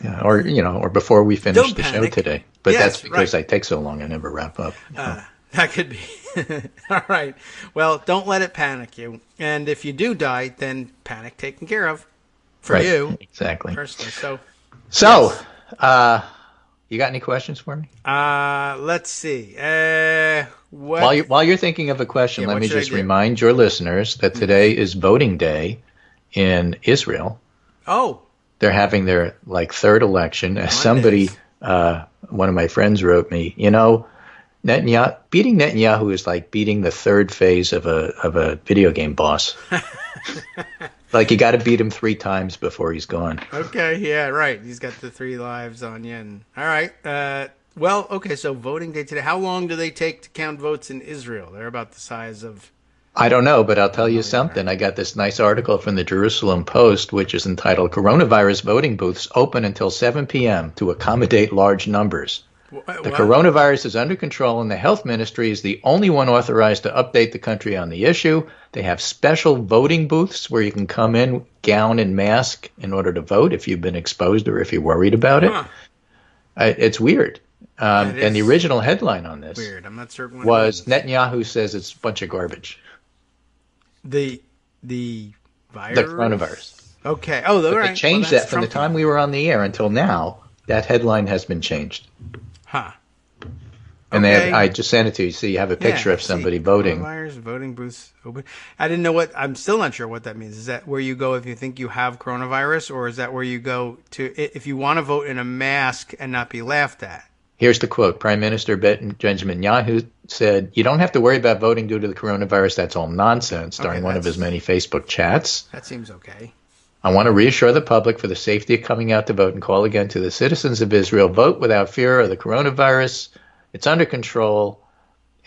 Yeah, or before we finish the show today. But Yes, that's because I take so long. I never wrap up. That could be. All right. Well, don't let it panic you. And if you do die, then panic taken care of for you. Exactly. Personally. So, you got any questions for me? Let's see. While you're thinking of a question, let me just remind your listeners that today is voting day in Israel. Oh. They're having their third election. As somebody, one of my friends wrote me, beating Netanyahu is like beating the third phase of a video game boss. You got to beat him 3 times before he's gone. Okay, yeah, right. He's got the 3 lives on you. All right. Okay, so voting day today. How long do they take to count votes in Israel? They're about the size of I don't know, but I'll tell you something. I got this nice article from the Jerusalem Post, which is entitled Coronavirus Voting Booths Open Until 7 p.m. to Accommodate Large Numbers. The coronavirus is under control, and the health ministry is the only one authorized to update the country on the issue. They have special voting booths where you can come in, gown and mask in order to vote if you've been exposed or if you're worried about it. It's weird. And the original headline on this weird. I'm not certain was Netanyahu says it's a bunch of garbage. The virus? The coronavirus. Okay. Oh, but right. They changed that from the time we were on the air until now. That headline has been changed. Huh. And okay. I just sent it to you, so you have a picture of somebody voting. Coronavirus voting booths open. I didn't know I'm still not sure what that means. Is that where you go if you think you have coronavirus, or is that where you go to if you want to vote in a mask and not be laughed at? Here's the quote. Prime Minister Benjamin Netanyahu said, "You don't have to worry about voting due to the coronavirus. That's all nonsense," during one of his many Facebook chats. That seems okay. "I want to reassure the public for the safety of coming out to vote and call again to the citizens of Israel, vote without fear of the coronavirus. It's under control,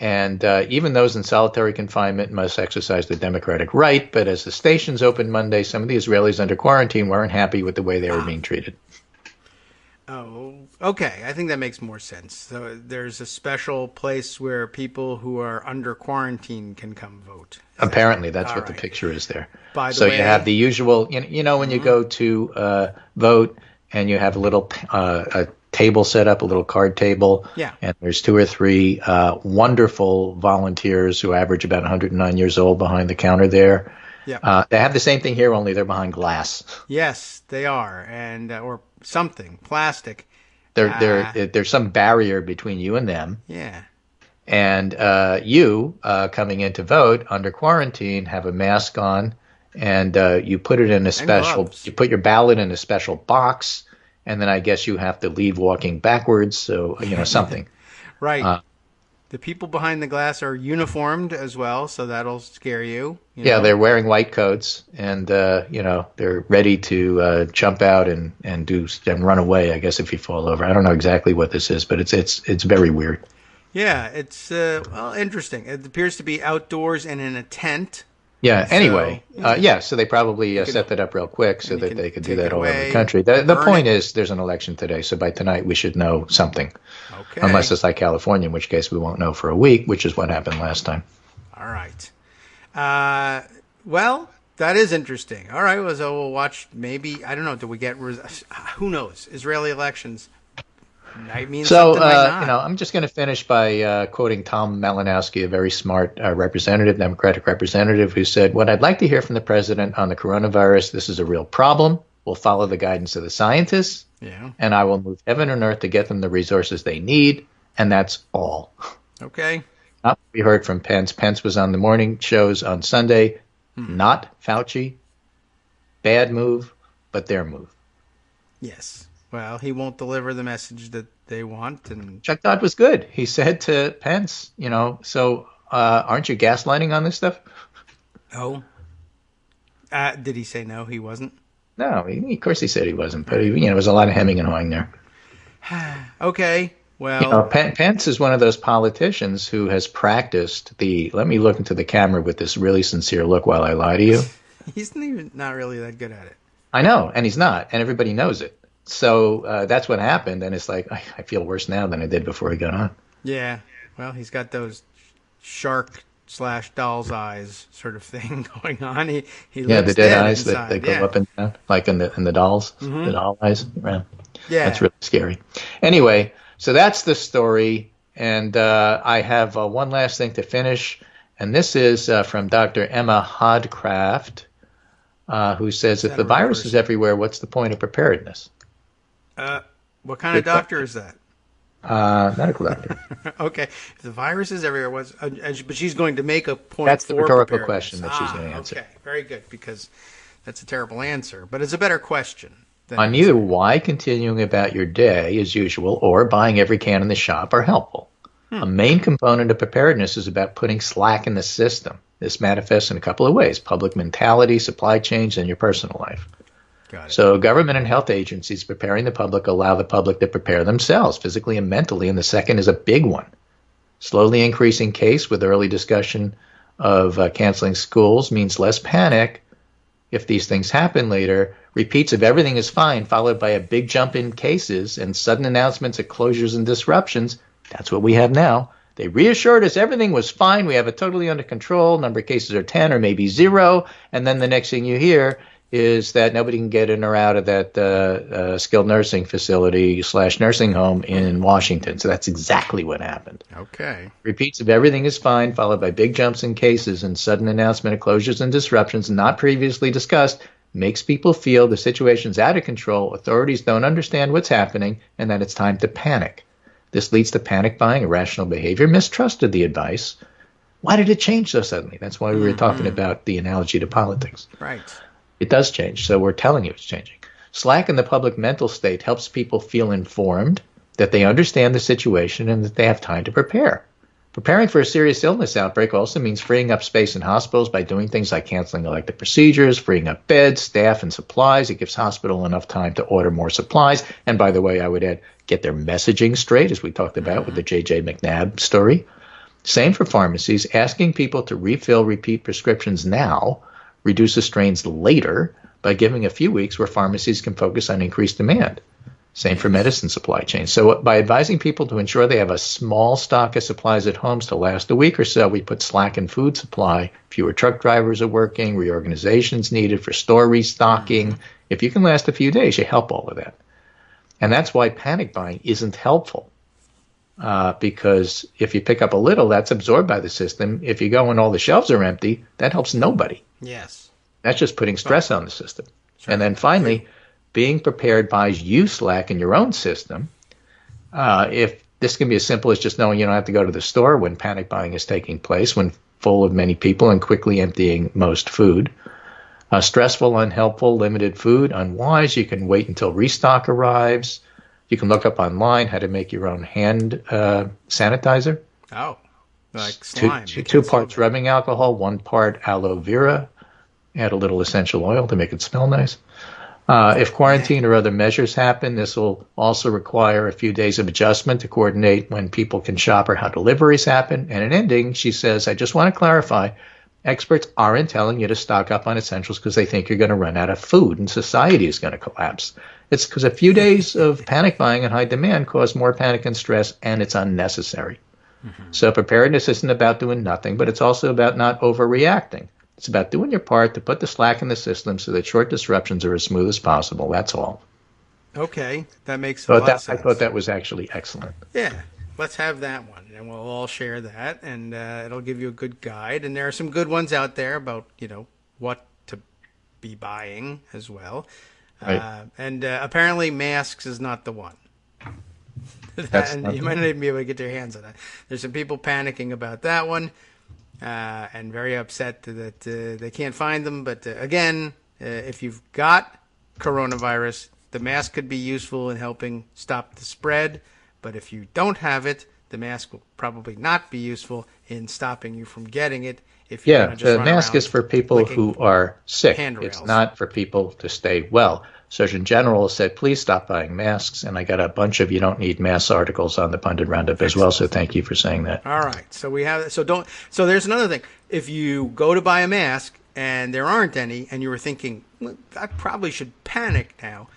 and even those in solitary confinement must exercise their democratic right. But as the stations opened Monday, some of the Israelis under quarantine weren't happy with the way they were being treated." Oh, okay. I think that makes more sense. So there's a special place where people who are under quarantine can come vote. Apparently, that's what the picture is there. By the way, you have the usual, you know, when you go to vote and you have a little a table set up, a little card table. Yeah. And there's 2 or 3 wonderful volunteers who average about 109 years old behind the counter there. Yeah. They have the same thing here, only they're behind glass. Yes, they are, and or something plastic. There's some barrier between you and them. Yeah. And you coming in to vote under quarantine have a mask on, and you put it in a special. You put your ballot in a special box, and then I guess you have to leave walking backwards. So something. Right. The people behind the glass are uniformed as well, so that'll scare you. Yeah, they're wearing white coats, and they're ready to jump out and run away. I guess if you fall over, I don't know exactly what this is, but it's very weird. Yeah, it's interesting. It appears to be outdoors and in a tent. Yeah. Anyway, so they probably set that up real quick so that they could do that all over the country. The point is, there's an election today, so by tonight we should know something. Okay. Unless it's like California, in which case we won't know for a week, which is what happened last time. All right. Well, that is interesting. All right. So we'll watch. Maybe I don't know. Do we get? Who knows? Israeli elections. Might mean something might not. I'm just going to finish by quoting Tom Malinowski, a very smart Democratic representative, who said, "What I'd like to hear from the president on the coronavirus, this is a real problem. We'll follow the guidance of the scientists, and I will move heaven and earth to get them the resources they need, and that's all." Okay. We heard from Pence. Pence was on the morning shows on Sunday. Not Fauci. Bad move, but their move. Yes. Well, he won't deliver the message that they want. And Chuck Todd was good. He said to Pence, so aren't you gaslighting on this stuff? Oh. Did he say no, he wasn't? No, of course he said he wasn't, but there was a lot of hemming and hawing there. Okay, well... Pence is one of those politicians who has practiced let me look into the camera with this really sincere look while I lie to you. He's not really that good at it. I know, and he's not, and everybody knows it. So that's what happened, and it's like, I feel worse now than I did before he got on. Yeah, well, he's got those shark/doll's eyes sort of thing going on. He the dead eyes inside. that go up and down, like in the dolls, the doll eyes. Yeah, that's really scary. Anyway, so that's the story, and I have one last thing to finish, and this is from Dr. Emma Hodcraft, who says, if the virus is everywhere, what's the point of preparedness? What kind of doctor is that? Medical doctor. Okay. If the virus is everywhere, but she's going to make a point. That's the rhetorical question that she's going to answer. Okay, very good, because that's a terrible answer, but it's a better question. On either why continuing about your day as usual or buying every can in the shop are helpful. A main component of preparedness is about putting slack in the system. This manifests in a couple of ways: public mentality, supply chains, and your personal life. Got it. So government and health agencies preparing the public allow the public to prepare themselves physically and mentally, and the second is a big one. Slowly increasing case with early discussion of canceling schools means less panic if these things happen later. Repeats of everything is fine, followed by a big jump in cases and sudden announcements of closures and disruptions. That's what we have now. They reassured us everything was fine. We have it totally under control. Number of cases are 10 or maybe 0. And then the next thing you hear is that nobody can get in or out of that skilled nursing facility / nursing home in Washington. So that's exactly what happened. Okay. Repeats of everything is fine, followed by big jumps in cases and sudden announcement of closures and disruptions not previously discussed, makes people feel the situation's out of control, authorities don't understand what's happening, and that it's time to panic. This leads to panic buying, irrational behavior, mistrust of the advice. Why did it change so suddenly? That's why we were talking about the analogy to politics. Right. It does change, so we're telling you it's changing. Slack in the public mental state helps people feel informed, that they understand the situation, and that they have time to prepare. Preparing for a serious illness outbreak also means freeing up space in hospitals by doing things like canceling elective procedures, freeing up beds, staff, and supplies. It gives hospital enough time to order more supplies. And by the way, I would add, get their messaging straight, as we talked about with the J.J. McNabb story. Same for pharmacies. Asking people to refill repeat prescriptions now reduces strains later by giving a few weeks where pharmacies can focus on increased demand. Same for medicine supply chains. So by advising people to ensure they have a small stock of supplies at homes to last a week or so, we put slack in food supply. Fewer truck drivers are working, reorganizations needed for store restocking. If you can last a few days, you help all of that. And that's why panic buying isn't helpful. Because if you pick up a little, that's absorbed by the system. If you go and all the shelves are empty, that helps nobody. Yes. That's just putting stress on the system. Sure. And then finally, being prepared buys you slack in your own system. If this can be as simple as just knowing you don't have to go to the store when panic buying is taking place, when full of many people and quickly emptying most food. Stressful, unhelpful, limited food, unwise. You can wait until restock arrives. You can look up online how to make your own hand sanitizer. Oh, like slime. Two parts rubbing alcohol, 1 part aloe vera. Add a little essential oil to make it smell nice. If quarantine or other measures happen, this will also require a few days of adjustment to coordinate when people can shop or how deliveries happen. And in ending, she says, I just want to clarify, experts aren't telling you to stock up on essentials because they think you're going to run out of food and society is going to collapse. It's because a few days of panic buying and high demand cause more panic and stress, and it's unnecessary. Mm-hmm. So preparedness isn't about doing nothing, but it's also about not overreacting. It's about doing your part to put the slack in the system so that short disruptions are as smooth as possible. That's all. Okay, that makes a lot of sense. I thought that was actually excellent. Yeah, let's have that one, and we'll all share that, and it'll give you a good guide. And there are some good ones out there about, what to be buying as well. Right. And apparently masks is not the one. And you might not even be able to get your hands on that. There's some people panicking about that one. And very upset that they can't find them. But again, if you've got coronavirus, the mask could be useful in helping stop the spread. But if you don't have it, the mask will probably not be useful in stopping you from getting it. If you're just the mask is for people who are sick. Handrails. It's not for people to stay well. Surgeon General said, please stop buying masks. And I got a bunch of you don't need masks articles on the Pundit Roundup as well. So thank you for saying that. All right. So we have, so there's another thing. If you go to buy a mask and there aren't any, and you were thinking, well, I probably should panic now,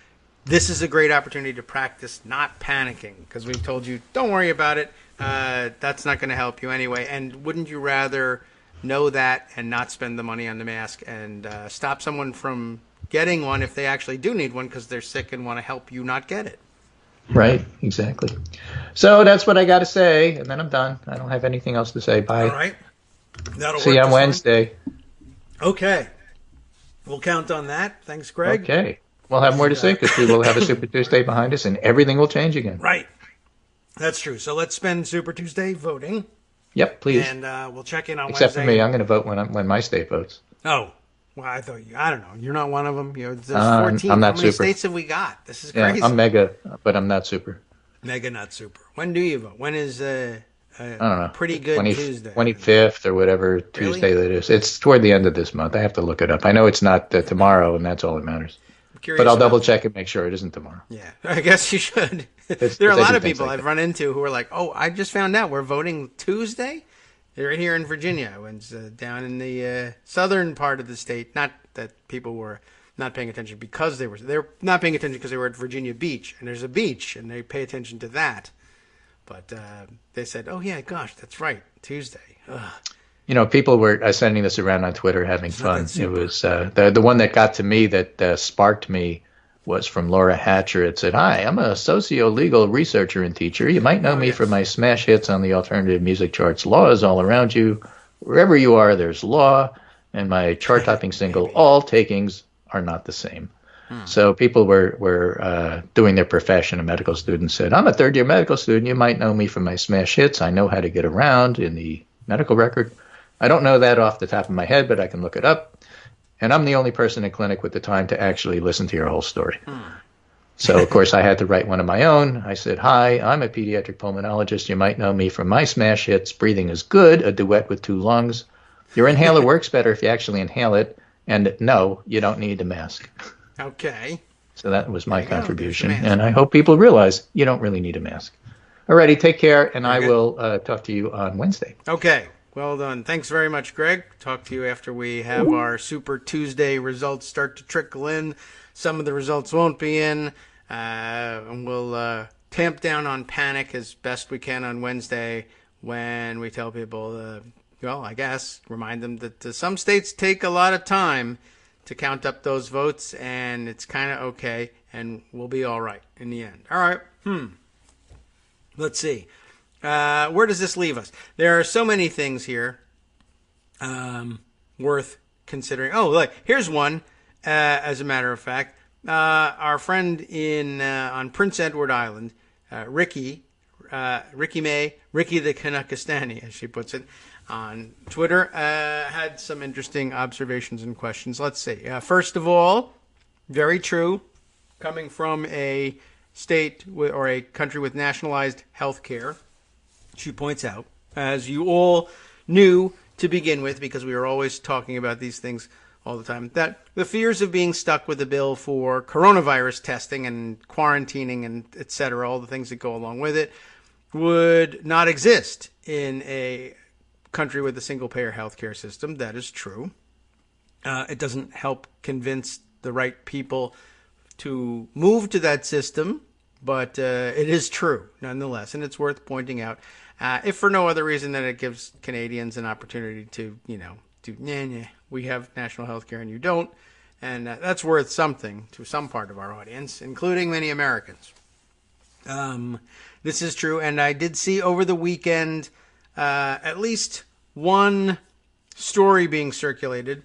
this is a great opportunity to practice not panicking, because we've told you, don't worry about it. That's not going to help you anyway. And wouldn't you rather know that and not spend the money on the mask and stop someone from getting one if they actually do need one because they're sick and want to help you not get it? Right, exactly. So that's what I got to say, and then I'm done. I don't have anything else to say. Bye. All right. That'll See you on Wednesday. Okay. We'll count on that. Thanks, Greg. Okay. We'll have more to say because we will have a Super Tuesday behind us, and everything will change again. Right. That's true. So let's spend Super Tuesday voting. Yep, please. And we'll check in on Wednesday. Except for me, I'm going to vote when my state votes. Oh. Well, I don't know. You're not one of them. There's 14. I'm not How many super. states have we got? This is crazy. Yeah, I'm mega, but I'm not super. Mega, not super. When do you vote? When is I don't know. Pretty good Tuesday? 25th or whatever Tuesday that is. It's toward the end of this month. I have to look it up. I know it's not tomorrow, and that's all that matters. But I'll double check and make sure it isn't tomorrow. Yeah, I guess you should. There are a lot of people I've run into who are like, oh, I just found out we're voting Tuesday. right here in Virginia. I was down in the southern part of the state. Not that people were not paying attention because they were not paying attention because they were at Virginia Beach, and there's a beach, and they pay attention to that. But they said, "Oh yeah, gosh, that's right, Tuesday." Ugh. You know, people were sending this around on Twitter, having fun. It was the one that got to me that sparked me was from Laura Hatcher. It said, "Hi, I'm a socio-legal researcher and teacher. You might know me for my smash hits on the alternative music charts. Law is all around you. Wherever you are, there's law. And my chart-topping single, All Takings Are Not the Same." So people were doing their profession. A medical student said, "I'm a third-year medical student. You might know me from my smash hits. I know how to get around in the medical record. I don't know that off the top of my head, but I can look it up. And I'm the only person in clinic with the time to actually listen to your whole story." So, of course, I had to write one of my own. I said, "Hi, I'm a pediatric pulmonologist. You might know me from my smash hits, Breathing is Good, a duet with 2 lungs. Your inhaler works better if you actually inhale it. And no, you don't need a mask." Okay. So that was my contribution. And I hope people realize you don't really need a mask. Alrighty, take care, and I will talk to you on Wednesday. Okay. Well done. Thanks very much, Greg. Talk to you after we have our Super Tuesday results start to trickle in. Some of the results won't be in. And we'll tamp down on panic as best we can on Wednesday when we tell people, well, I guess, remind them that some states take a lot of time to count up those votes, and it's kind of okay, and we'll be all right in the end. All right. Let's see. Where does this leave us? There are so many things here worth considering. Oh, look, here's one. As a matter of fact, our friend on Prince Edward Island, Ricky May, Ricky the Kanakistani, as she puts it, on Twitter, had some interesting observations and questions. Let's see. First of all, very true, coming from a state or a country with nationalized health care. She points out, as you all knew to begin with, because we were always talking about these things all the time, that the fears of being stuck with a bill for coronavirus testing and quarantining and et cetera, all the things that go along with it, would not exist in a country with a single-payer healthcare system. That is true. It doesn't help convince the right people to move to that system, but it is true nonetheless, and it's worth pointing out. If for no other reason than it gives Canadians an opportunity to, we have national health care and you don't. And that's worth something to some part of our audience, including many Americans. This is true. And I did see over the weekend at least one story being circulated.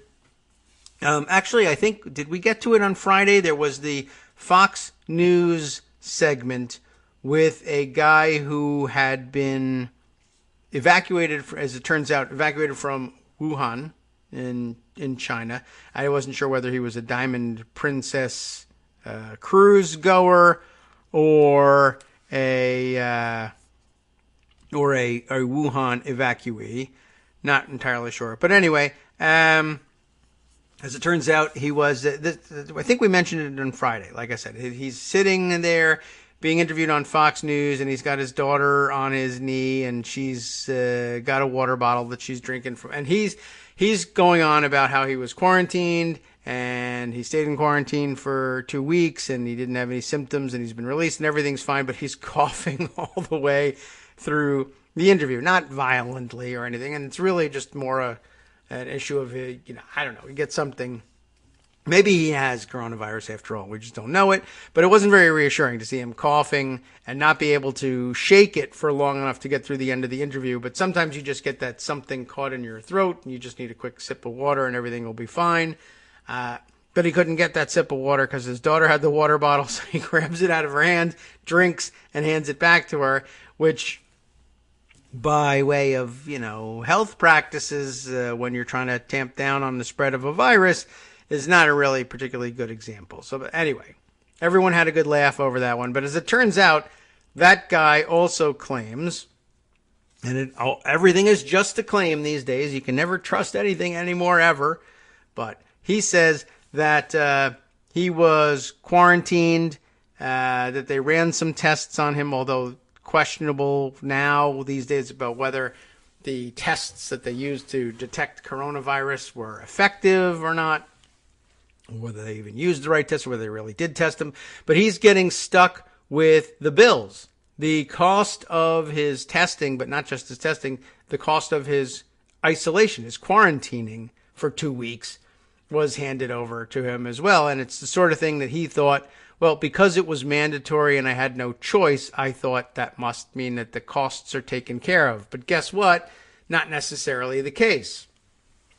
Actually, I think, did we get to it on Friday? There was the Fox News segment with a guy who had been evacuated, as it turns out, from Wuhan in China. I wasn't sure whether he was a Diamond Princess cruise goer or a Wuhan evacuee. Not entirely sure, but anyway, as it turns out, he was. I think we mentioned it on Friday. Like I said, he's sitting there being interviewed on Fox News, and he's got his daughter on his knee, and she's got a water bottle that she's drinking from. And he's going on about how he was quarantined, and he stayed in quarantine for 2 weeks, and he didn't have any symptoms, and he's been released, and everything's fine, but he's coughing all the way through the interview. Not violently or anything, and it's really just more an issue of, I don't know, you get something. Maybe he has coronavirus after all. We just don't know it. But it wasn't very reassuring to see him coughing and not be able to shake it for long enough to get through the end of the interview. But sometimes you just get that something caught in your throat and you just need a quick sip of water and everything will be fine. But he couldn't get that sip of water because his daughter had the water bottle. So he grabs it out of her hand, drinks, and hands it back to her, which, by way of, health practices, when you're trying to tamp down on the spread of a virus, is not a really particularly good example. So, but anyway, everyone had a good laugh over that one. But as it turns out, that guy also claims, and everything is just a claim these days. You can never trust anything anymore, ever. But he says that he was quarantined, that they ran some tests on him, although questionable now these days about whether the tests that they used to detect coronavirus were effective or not, whether they even used the right test or whether they really did test them. But he's getting stuck with the bills. The cost of his testing, but not just his testing, the cost of his isolation, his quarantining for 2 weeks was handed over to him as well. And it's the sort of thing that he thought, well, because it was mandatory and I had no choice, I thought that must mean that the costs are taken care of. But guess what? Not necessarily the case.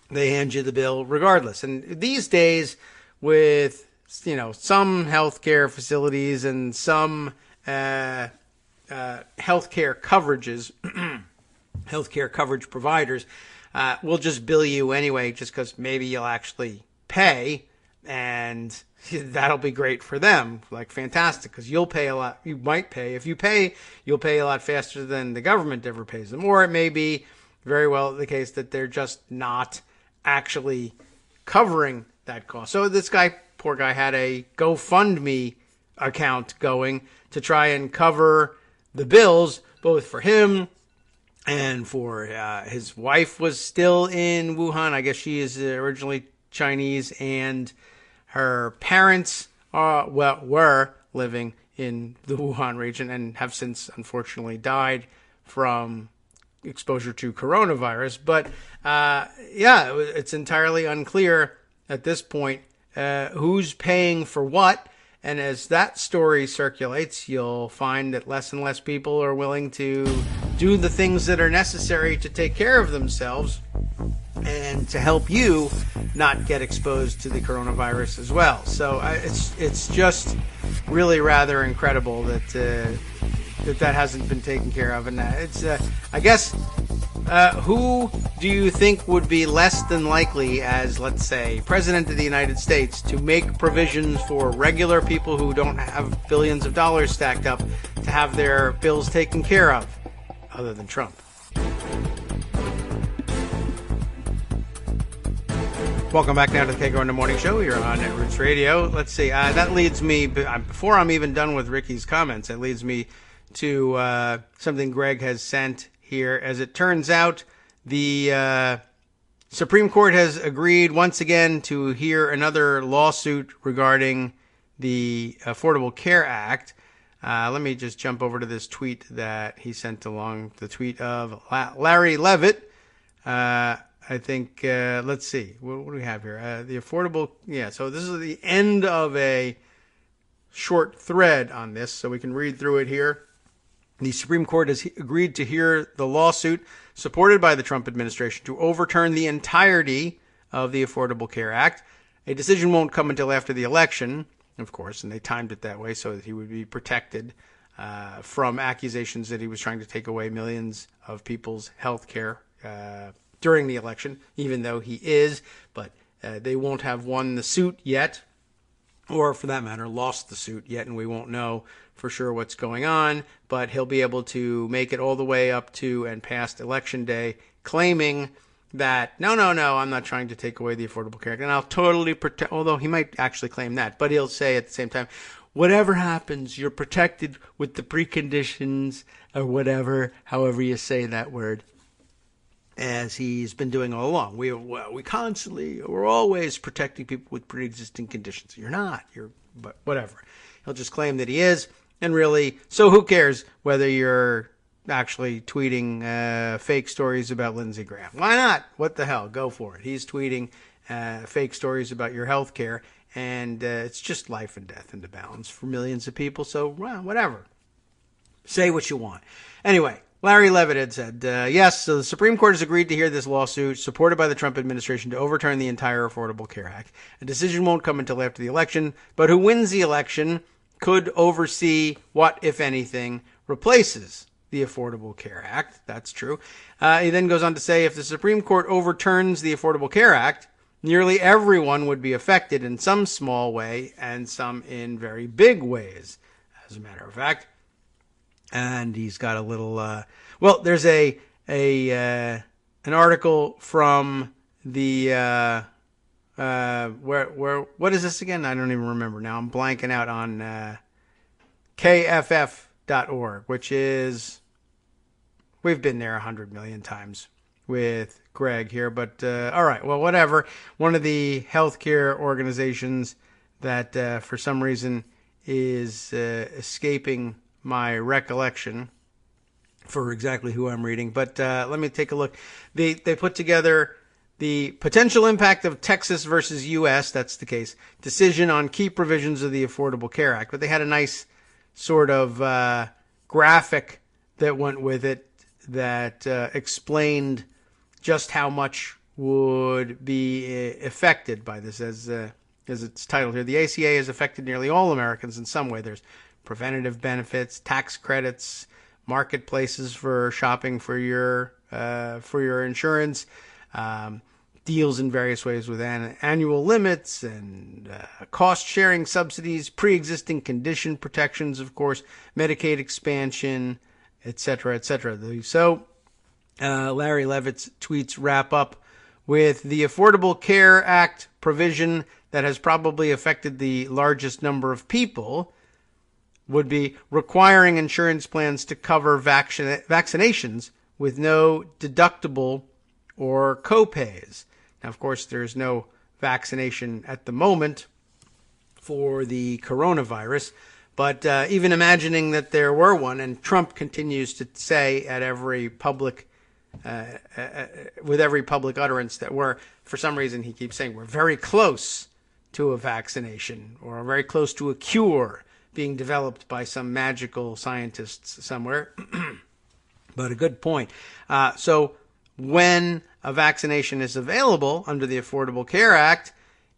They hand you the bill regardless. And these days, with some healthcare facilities and some healthcare coverages, healthcare coverage providers will just bill you anyway, just because maybe you'll actually pay, and that'll be great for them. Like, fantastic, because you'll pay a lot. You might pay. If you pay, you'll pay a lot faster than the government ever pays them. Or it may be very well the case that they're just not actually covering that cost. So this guy, poor guy, had a GoFundMe account going to try and cover the bills, both for him and for his wife was still in Wuhan. I guess she is originally Chinese, and her parents were living in the Wuhan region and have since unfortunately died from exposure to coronavirus. But it's entirely unclear at this point who's paying for what. And as that story circulates, you'll find that less and less people are willing to do the things that are necessary to take care of themselves and to help you not get exposed to the coronavirus as well. So it's just really rather incredible that that hasn't been taken care of. And it's I guess who do you think would be less than likely as, let's say, President of the United States to make provisions for regular people who don't have billions of dollars stacked up to have their bills taken care of, other than Trump? Welcome back now to the Kagro in the Morning Show. You're on Roots Radio. Let's see. That leads me, before I'm even done with Ricky's comments, that leads me to something Greg has sent here. As it turns out, the Supreme Court has agreed once again to hear another lawsuit regarding the Affordable Care Act. Let me just jump over to this tweet that he sent along, the tweet of Larry Levitt. I think, let's see, what do we have here? The affordable, so this is the end of a short thread on this, so we can read through it here. The Supreme Court has agreed to hear the lawsuit supported by the Trump administration to overturn the entirety of the Affordable Care Act. A decision won't come until after the election, of course, and they timed it that way so that he would be protected from accusations that he was trying to take away millions of people's health care during the election, even though he is, but they won't have won the suit yet, or for that matter, lost the suit yet, and we won't know for sure what's going on, but he'll be able to make it all the way up to and past Election Day, claiming that, no, I'm not trying to take away the Affordable Care Act, and I'll totally protect, although he might actually claim that, but he'll say at the same time, whatever happens, you're protected with the preconditions, or whatever, however you say that word, as he's been doing all along. We're always protecting people with pre-existing conditions. You're not, but whatever. He'll just claim that he is, and really, so who cares whether you're actually tweeting fake stories about Lindsey Graham? Why not? What the hell? Go for it. He's tweeting fake stories about your health care, and it's just life and death in the balance for millions of people, so whatever. Say what you want. Anyway, Larry Levitt had said, yes, so the Supreme Court has agreed to hear this lawsuit supported by the Trump administration to overturn the entire Affordable Care Act. A decision won't come until after the election, but who wins the election could oversee what, if anything, replaces the Affordable Care Act. That's true. He then goes on to say, if the Supreme Court overturns the Affordable Care Act, nearly everyone would be affected in some small way and some in very big ways, as a matter of fact. And he's got a little, there's an article from the, what is this again? I don't even remember now. I'm blanking out on, KFF.org, which is, we've been there 100 million times. with Greg here, but all right, well, whatever. One of the healthcare organizations that for some reason is escaping my recollection for exactly who I'm reading, but let me take a look. They put together the potential impact of Texas versus U.S., that's the case, decision on key provisions of the Affordable Care Act, but they had a nice sort of graphic that went with it that explained just how much would be affected by this, as it's titled here. The ACA has affected nearly all Americans in some way. There's preventative benefits, tax credits, marketplaces for shopping for your insurance, deals in various ways with annual limits and cost-sharing subsidies, pre-existing condition protections, of course, Medicaid expansion, etc., etc. So Larry Levitt's tweets wrap up with the Affordable Care Act provision that has probably affected the largest number of people would be requiring insurance plans to cover vaccinations with no deductible or copays. Now, of course, there's no vaccination at the moment for the coronavirus, but even imagining that there were one, and Trump continues to say at every public, with every public utterance that for some reason he keeps saying we're very close to a vaccination or very close to a cure being developed by some magical scientists somewhere. But a good point. So when a vaccination is available under the Affordable Care Act,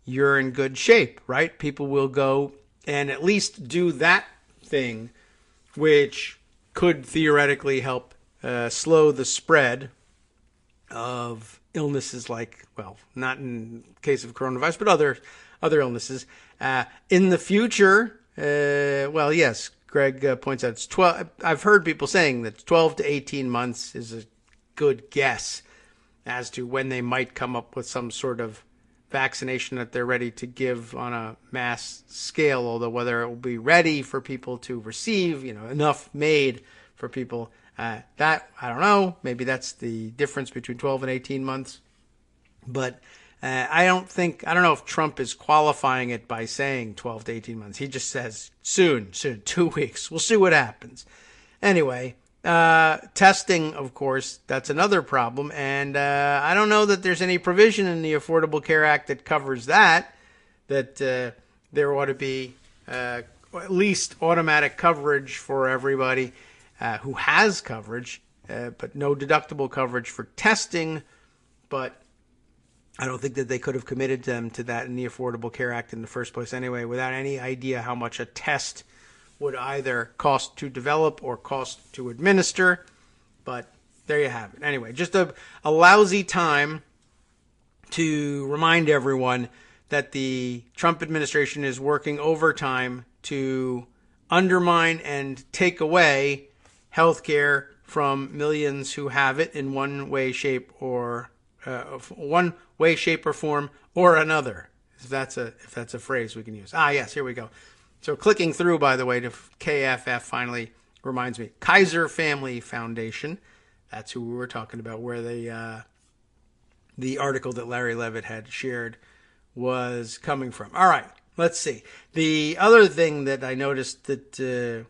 you're in good shape, right? People will go and at least do that thing, which could theoretically help slow the spread of illnesses like, well, not in the case of coronavirus, but other illnesses. In the future, well, yes, Greg points out it's 12. I've heard people saying that 12 to 18 months is a good guess as to when they might come up with some sort of vaccination that they're ready to give on a mass scale, although whether it will be ready for people to receive, enough made for people, that I don't know. Maybe that's the difference between 12 and 18 months. But I don't know if Trump is qualifying it by saying 12 to 18 months. He just says soon, 2 weeks. We'll see what happens. Anyway, testing, of course, that's another problem. And I don't know that there's any provision in the Affordable Care Act that covers that there ought to be at least automatic coverage for everybody who has coverage, but no deductible coverage for testing. But I don't think that they could have committed them to that in the Affordable Care Act in the first place anyway, without any idea how much a test would either cost to develop or cost to administer. But there you have it. Anyway, just a lousy time to remind everyone that the Trump administration is working overtime to undermine and take away health care from millions who have it in one way, shape, or form or another. If that's a phrase we can use. Yes, here we go. So clicking through, by the way, to KFF finally reminds me, Kaiser Family Foundation. That's who we were talking about, where the article that Larry Levitt had shared was coming from. All right, let's see. The other thing that I noticed that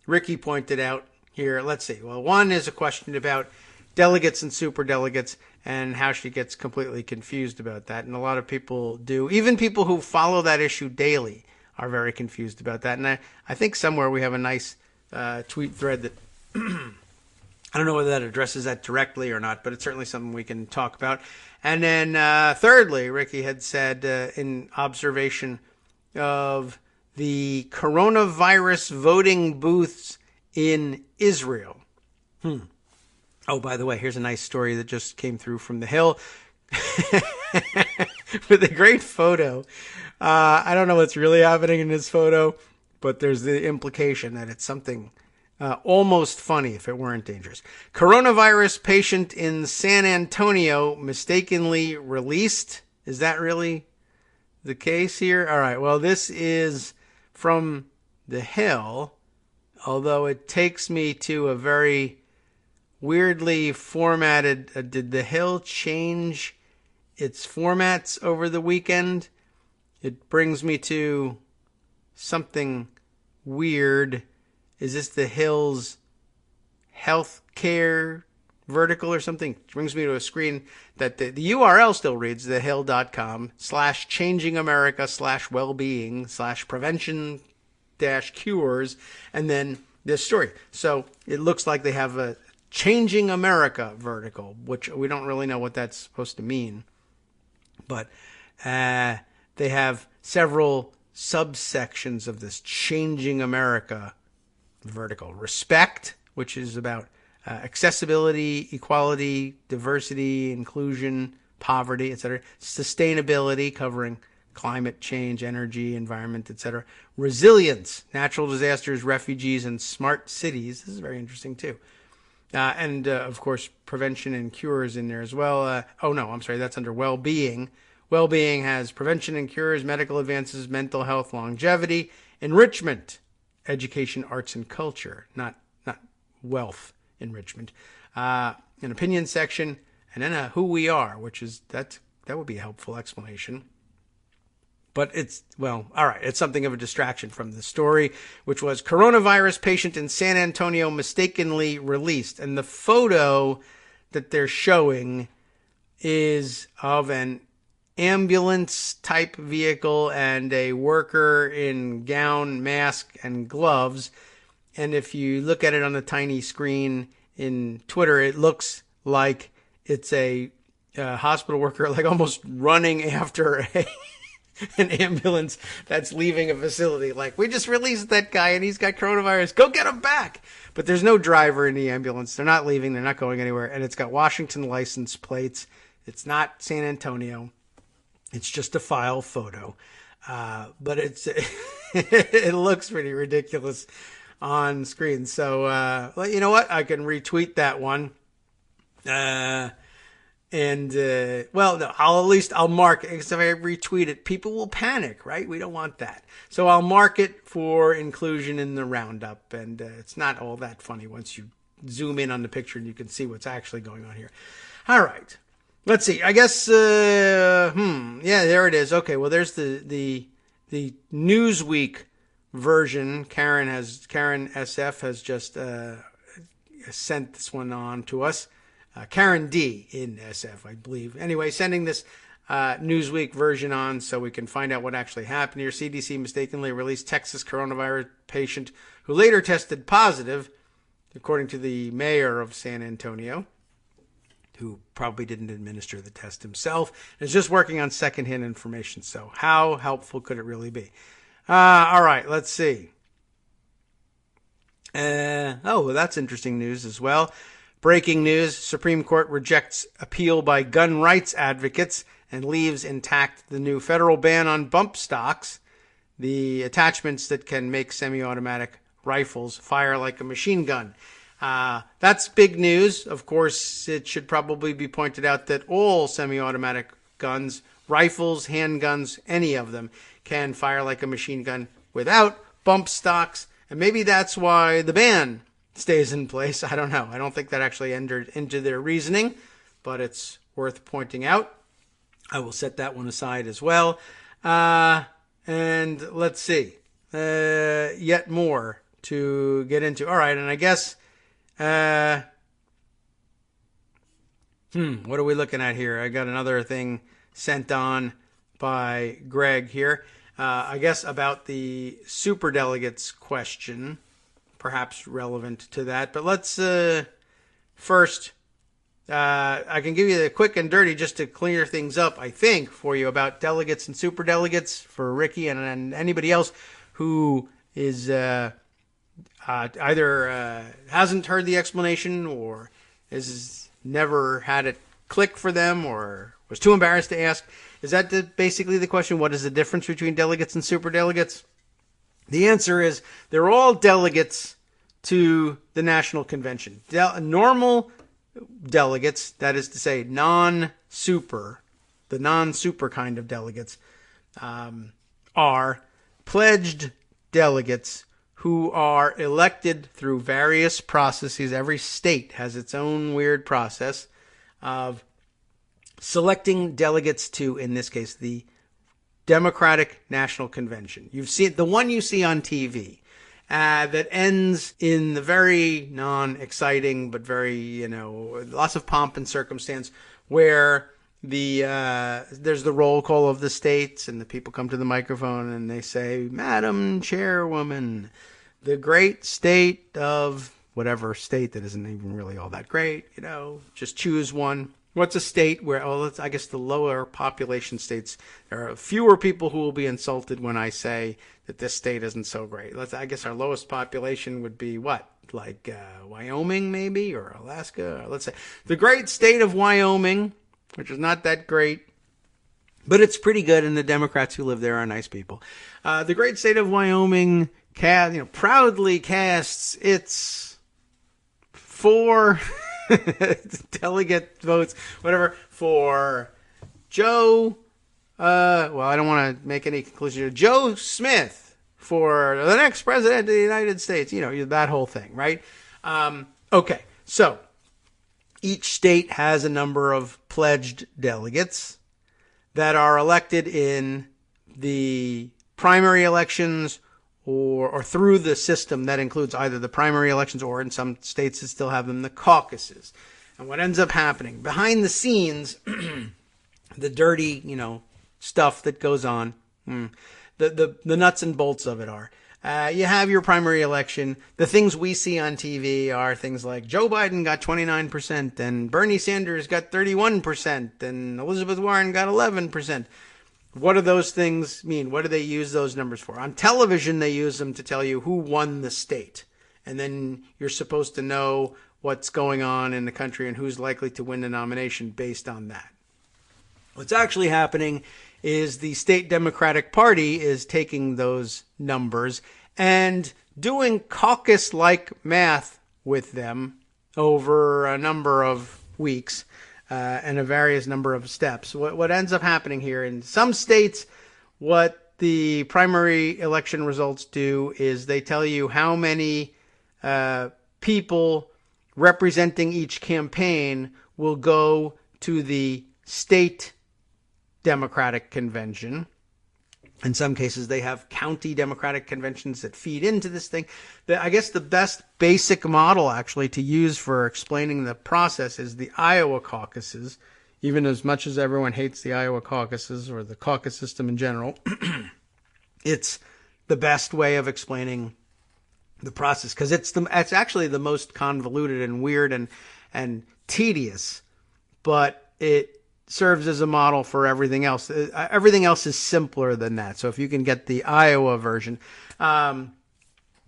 Ricky pointed out here, let's see. Well, one is a question about delegates and superdelegates and how she gets completely confused about that. And a lot of people do. Even people who follow that issue daily are very confused about that. And I think somewhere we have a nice tweet thread that I don't know whether that addresses that directly or not, but it's certainly something we can talk about. And then thirdly, Ricky had said in observation of the coronavirus voting booths in Israel. Oh, by the way, here's a nice story that just came through from The Hill with a great photo. I don't know what's really happening in this photo, but there's the implication that it's something almost funny if it weren't dangerous. Coronavirus patient in San Antonio mistakenly released. Is that really the case here? All right, well, this is from The Hill, although it takes me to a very weirdly formatted. Did the Hill change its formats over the weekend? It brings me to something weird. Is this the Hill's healthcare vertical or something? It brings me to a screen that the URL still reads thehill.com/changing-america/well-being/prevention-cures, and then this story. So it looks like they have a Changing America vertical, which we don't really know what that's supposed to mean. But they have several subsections of this Changing America vertical. Respect, which is about accessibility, equality, diversity, inclusion, poverty, etc. Sustainability, covering climate change, energy, environment, etc. Resilience, natural disasters, refugees, and smart cities. This is very interesting too. And of course, prevention and cures in there as well. That's under well-being. Well-being has prevention and cures, medical advances, mental health, longevity, enrichment, education, arts, and culture, not wealth enrichment. An opinion section, and then a who we are, which is that would be a helpful explanation. But it's something of a distraction from the story, which was coronavirus patient in San Antonio mistakenly released. And the photo that they're showing is of an ambulance type vehicle and a worker in gown, mask, and gloves. And if you look at it on the tiny screen in Twitter, it looks like it's a hospital worker, like almost running after an ambulance that's leaving a facility. Like, we just released that guy and he's got coronavirus. Go get him back. But there's no driver in the ambulance. They're not leaving. They're not going anywhere. And it's got Washington license plates. It's not San Antonio. It's just a file photo. But it looks pretty ridiculous on screen. So, you know what? I can retweet that one. I'll mark it, because if I retweet it, people will panic, right? We don't want that. So I'll mark it for inclusion in the roundup, and it's not all that funny once you zoom in on the picture and you can see what's actually going on here. All right. Let's see. I guess, yeah, there it is. Okay, well, there's the Newsweek version. Karen SF has just sent this one on to us. Karen D in SF, I believe. Anyway, sending this Newsweek version on so we can find out what actually happened here. CDC mistakenly released Texas coronavirus patient who later tested positive, according to the mayor of San Antonio, who probably didn't administer the test himself, and is just working on secondhand information. So how helpful could it really be? All right, let's see. That's interesting news as well. Breaking news, Supreme Court rejects appeal by gun rights advocates and leaves intact the new federal ban on bump stocks, the attachments that can make semi-automatic rifles fire like a machine gun. That's big news. Of course, it should probably be pointed out that all semi-automatic guns, rifles, handguns, any of them, can fire like a machine gun without bump stocks. And maybe that's why the ban stays in place. I don't know. I don't think that actually entered into their reasoning, but it's worth pointing out. I will set that one aside as well. And let's see. Yet more to get into. All right, and I guess, what are we looking at here? I got another thing sent on by Greg here. I guess about the superdelegates question, perhaps relevant to that. But let's first, I can give you the quick and dirty just to clear things up, I think, for you about delegates and superdelegates for Ricky and anybody else who is either hasn't heard the explanation or has never had it click for them or was too embarrassed to ask. Is that basically the question? What is the difference between delegates and superdelegates? The answer is they're all delegates to the National Convention. Normal delegates, that is to say the non-super kind of delegates, are pledged delegates who are elected through various processes. Every state has its own weird process of selecting delegates to, in this case, the Democratic National Convention. You've seen the one you see on TV that ends in the very non-exciting but very, lots of pomp and circumstance, where there's the roll call of the states and the people come to the microphone and they say, "Madam Chairwoman, the great state of," whatever state that isn't even really all that great, just choose one. What's a state where, I guess the lower population states, there are fewer people who will be insulted when I say that this state isn't so great. I guess our lowest population would be what? Like Wyoming maybe, or Alaska? Or let's say the great state of Wyoming, which is not that great, but it's pretty good, and the Democrats who live there are nice people. The great state of Wyoming proudly casts its 4... delegate votes, whatever, for Joe, I don't want to make any conclusion. Joe Smith for the next president of the United States, that whole thing, right? Okay, so each state has a number of pledged delegates that are elected in the primary elections or through the system that includes either the primary elections or, in some states that still have them, the caucuses. And what ends up happening behind the scenes, the dirty, stuff that goes on, the nuts and bolts of it are, you have your primary election. The things we see on TV are things like Joe Biden got 29% and Bernie Sanders got 31% and Elizabeth Warren got 11%. What do those things mean? What do they use those numbers for? On television, they use them to tell you who won the state. And then you're supposed to know what's going on in the country and who's likely to win the nomination based on that. What's actually happening is the state Democratic Party is taking those numbers and doing caucus-like math with them over a number of weeks. And a various number of steps. What ends up happening here in some states, what the primary election results do is they tell you how many people representing each campaign will go to the state Democratic Convention. In some cases, they have county Democratic conventions that feed into this thing. I guess the best basic model, actually, to use for explaining the process is the Iowa caucuses. Even as much as everyone hates the Iowa caucuses or the caucus system in general, it's the best way of explaining the process because it's actually the most convoluted and weird and tedious, but it serves as a model for everything else. Everything else is simpler than that. So if you can get the Iowa version,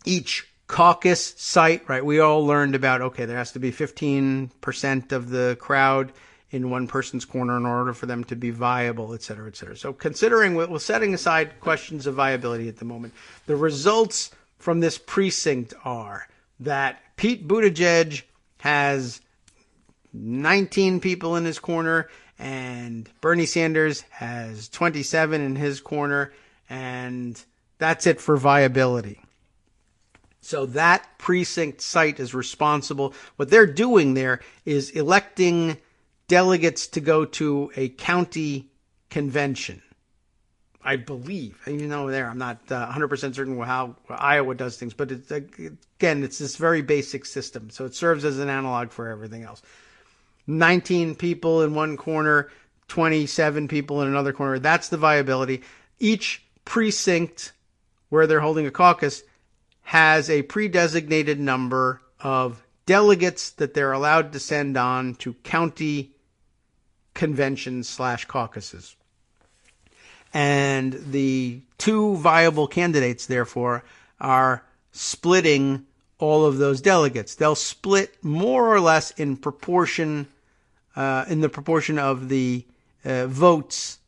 each caucus site, right? We all learned about, there has to be 15% of the crowd in one person's corner in order for them to be viable, et cetera, et cetera. So considering, we're setting aside questions of viability at the moment, the results from this precinct are that Pete Buttigieg has 19 people in his corner, and Bernie Sanders has 27 in his corner, and that's it for viability. So that precinct site is responsible. What they're doing there is electing delegates to go to a county convention. I believe, even though I'm not 100% certain how Iowa does things, but it's this very basic system. So it serves as an analog for everything else. 19 people in one corner, 27 people in another corner. That's the viability. Each precinct where they're holding a caucus has a pre-designated number of delegates that they're allowed to send on to county conventions / caucuses. And the two viable candidates, therefore, are splitting all of those delegates. They'll split more or less in proportion, in the proportion of the votes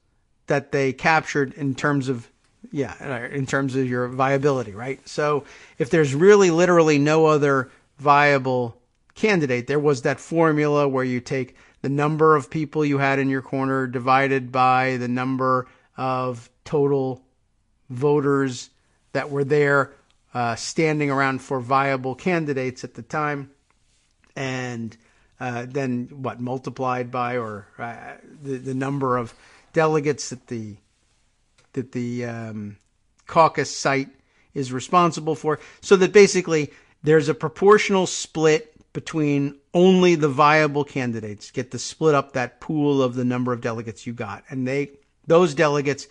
that they captured in terms of your viability, right? So if there's really literally no other viable candidate, there was that formula where you take the number of people you had in your corner divided by the number of total voters that were there standing around for viable candidates at the time, and then multiplied by the number of delegates that the caucus site is responsible for, so that basically there's a proportional split between only the viable candidates get to split up that pool of the number of delegates you got, and those delegates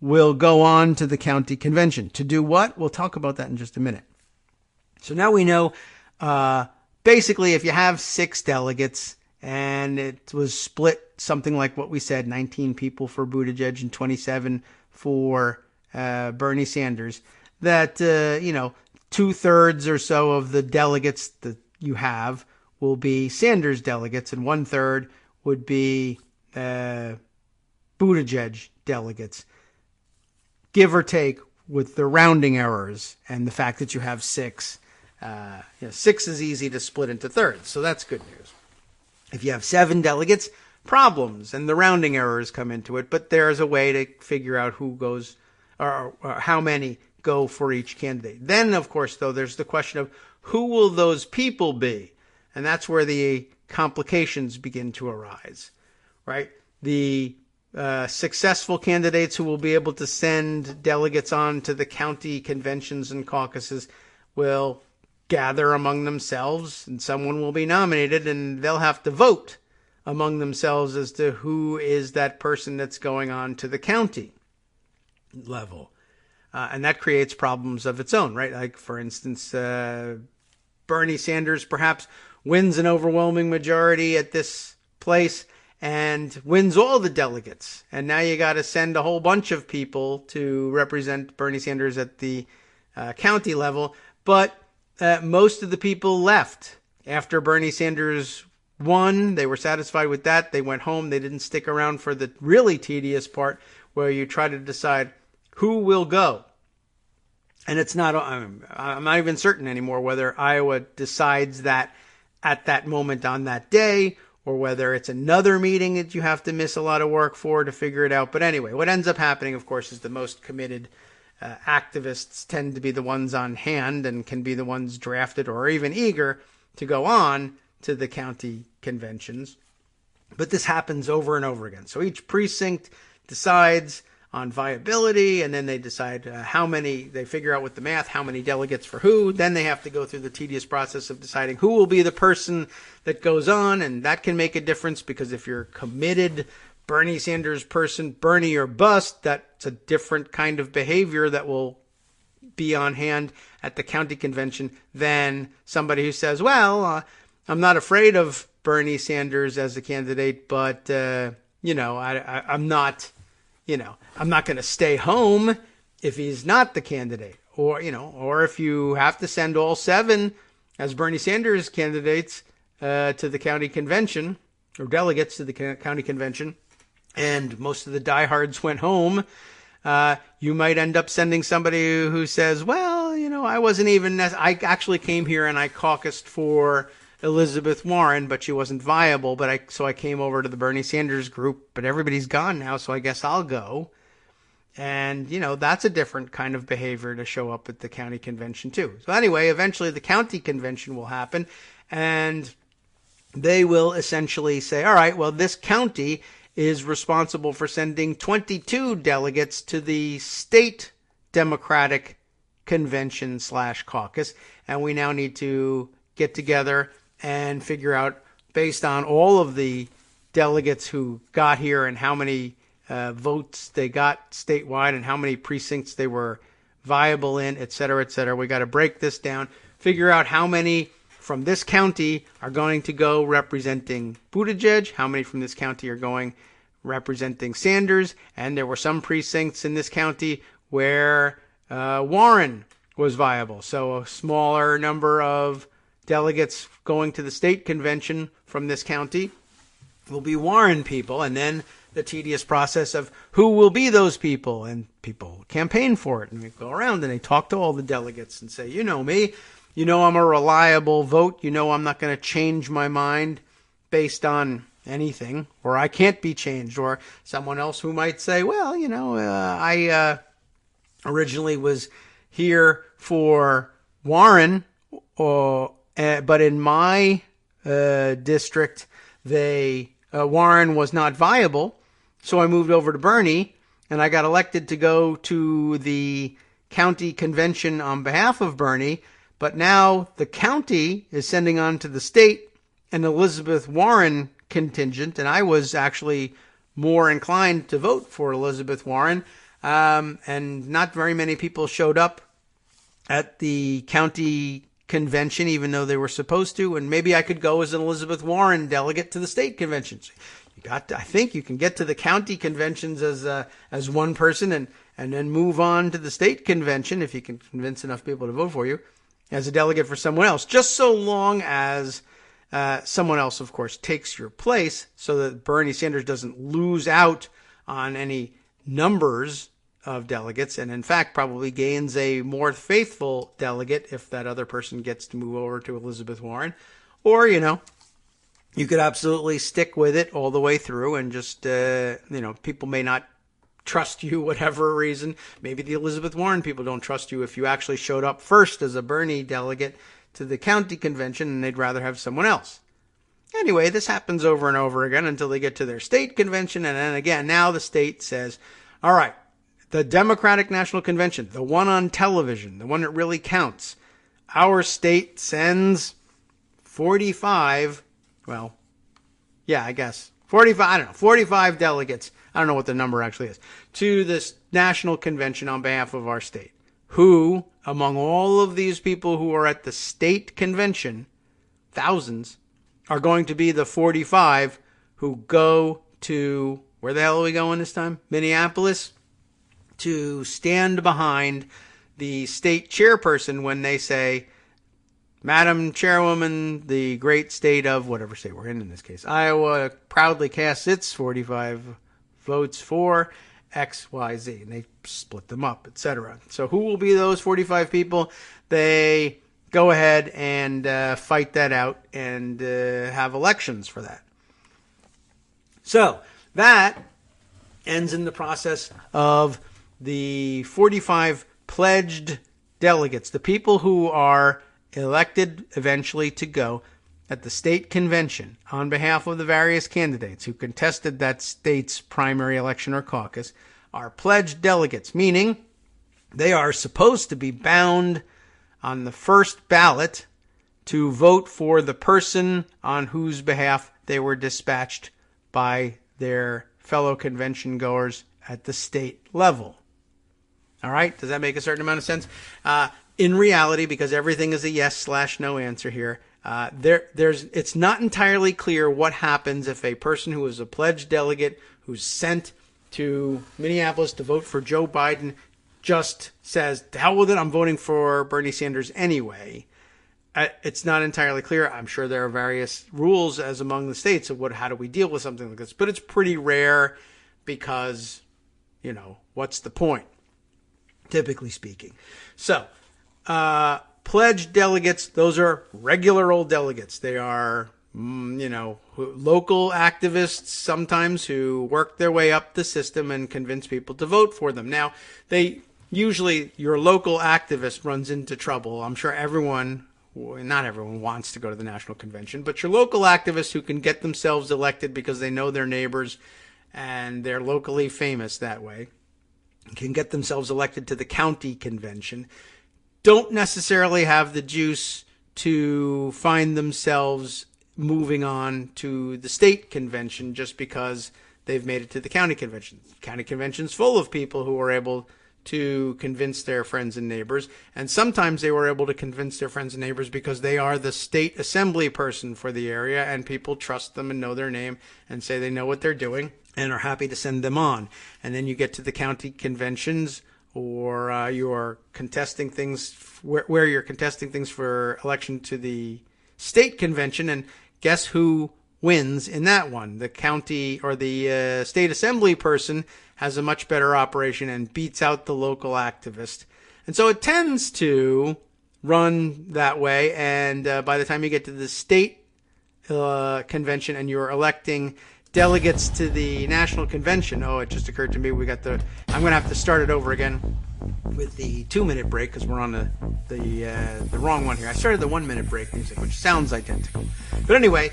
will go on to the county convention to do what? We'll talk about that in just a minute. So now we know basically if you have 6 delegates and it was split something like what we said, 19 people for Buttigieg and 27 for Bernie Sanders, that 2/3 or so of the delegates that you have will be Sanders delegates, and 1/3 would be Buttigieg delegates, give or take, with the rounding errors and the fact that you have 6. 6 is easy to split into thirds, so that's good news. If you have 7 delegates, problems, and the rounding errors come into it, but there's a way to figure out who goes or how many go for each candidate. Then, of course, though, there's the question of who will those people be? And that's where the complications begin to arise, right? The successful candidates who will be able to send delegates on to the county conventions and caucuses will gather among themselves, and someone will be nominated, and they'll have to vote among themselves as to who is that person that's going on to the county level. And that creates problems of its own, right? Like, for instance, Bernie Sanders perhaps wins an overwhelming majority at this place and wins all the delegates. And now you got to send a whole bunch of people to represent Bernie Sanders at the county level. But most of the people left after Bernie Sanders won. They were satisfied with that. They went home. They didn't stick around for the really tedious part where you try to decide who will go. And it's not, I'm not even certain anymore whether Iowa decides that at that moment on that day, or whether it's another meeting that you have to miss a lot of work for to figure it out. But anyway, what ends up happening, of course, is the most committed activists tend to be the ones on hand and can be the ones drafted or even eager to go on to the county conventions. But this happens over and over again. So each precinct decides on viability, and then they decide how many, they figure out with the math how many delegates for who. Then they have to go through the tedious process of deciding who will be the person that goes on, and that can make a difference, because if you're committed Bernie Sanders person, Bernie or bust, that's a different kind of behavior that will be on hand at the county convention than somebody who says, well, I'm not afraid of Bernie Sanders as a candidate, but I'm not going to stay home if he's not the candidate. Or if you have to send all 7 as Bernie Sanders candidates to the county convention, or delegates to the county convention, and most of the diehards went home, you might end up sending somebody who says, well, I wasn't even, I actually came here and I caucused for Elizabeth Warren, but she wasn't viable, so I came over to the Bernie Sanders group, but everybody's gone now, so I guess I'll go. And, that's a different kind of behavior to show up at the county convention too. So anyway, eventually the county convention will happen, and they will essentially say, all right, well, this county is responsible for sending 22 delegates to the state Democratic convention / caucus, and we now need to get together and figure out, based on all of the delegates who got here and how many votes they got statewide and how many precincts they were viable in, et cetera, et cetera. We got to break this down, figure out how many from this county are going to go representing Buttigieg, how many from this county are going representing Sanders, and there were some precincts in this county where Warren was viable. So a smaller number of delegates going to the state convention from this county will be Warren people, and then the tedious process of who will be those people, and people campaign for it, and they go around and they talk to all the delegates and say, you know me, I'm a reliable vote, I'm not going to change my mind based on anything, or I can't be changed, or someone else who might say, well, I originally was here for Warren, but in my district, Warren was not viable, so I moved over to Bernie, and I got elected to go to the county convention on behalf of Bernie, but now the county is sending on to the state an Elizabeth Warren contingent, and I was actually more inclined to vote for Elizabeth Warren, and not very many people showed up at the county convention, even though they were supposed to, and maybe I could go as an Elizabeth Warren delegate to the state conventions. I think you can get to the county conventions as one person and then move on to the state convention if you can convince enough people to vote for you as a delegate for someone else, just so long as someone else, of course, takes your place so that Bernie Sanders doesn't lose out on any numbers of delegates and, in fact, probably gains a more faithful delegate if that other person gets to move over to Elizabeth Warren. Or, you could absolutely stick with it all the way through and just, people may not trust you, whatever reason. Maybe the Elizabeth Warren people don't trust you if you actually showed up first as a Bernie delegate to the county convention and they'd rather have someone else. Anyway, this happens over and over again until they get to their state convention. And then again, now the state says, all right, the Democratic National Convention, the one on television, the one that really counts, our state sends 45 delegates, I don't know what the number actually is, to this national convention on behalf of our state. Who, among all of these people who are at the state convention, thousands, are going to be the 45 who go to, where the hell are we going this time? Minneapolis, to stand behind the state chairperson when they say, Madam Chairwoman, the great state of whatever state we're in this case, Iowa, proudly casts its 45 votes for X, Y, Z. And they split them up, etc. So who will be those 45 people? They go ahead and fight that out and have elections for that. So that ends in the process of the 45 pledged delegates, the people who are elected eventually to go at the state convention on behalf of the various candidates who contested that state's primary election or caucus, are pledged delegates, meaning they are supposed to be bound on the first ballot to vote for the person on whose behalf they were dispatched by their fellow convention goers at the state level. All right, does that make a certain amount of sense? In reality, because everything is a yes/no answer here, it's not entirely clear what happens if a person who is a pledged delegate who's sent to Minneapolis to vote for Joe Biden just says, to hell with it, I'm voting for Bernie Sanders anyway. It's not entirely clear. I'm sure there are various rules as among the states of how do we deal with something like this, but it's pretty rare because, what's the point, typically speaking. So, pledged delegates, those are regular old delegates. They are, local activists sometimes who work their way up the system and convince people to vote for them. Now, your local activist runs into trouble. I'm sure not everyone wants to go to the national convention, but your local activists who can get themselves elected because they know their neighbors and they're locally famous that way, can get themselves elected to the county convention, don't necessarily have the juice to find themselves moving on to the state convention just because they've made it to the county convention. The county convention's full of people who are able to convince their friends and neighbors, and sometimes they were able to convince their friends and neighbors because they are the state assembly person for the area, and people trust them and know their name and say they know what they're doing and are happy to send them on. And then you get to the county conventions, or you're contesting things where you're contesting things for election to the state convention, and guess who wins in that one? The county or the state assembly person has a much better operation and beats out the local activist. And so it tends to run that way, and by the time you get to the state convention and you're electing delegates to the national convention, it just occurred to me I'm going to have to start it over again. with the 2-minute break because we're on the wrong one here. I started the 1-minute break music, which sounds identical. But anyway,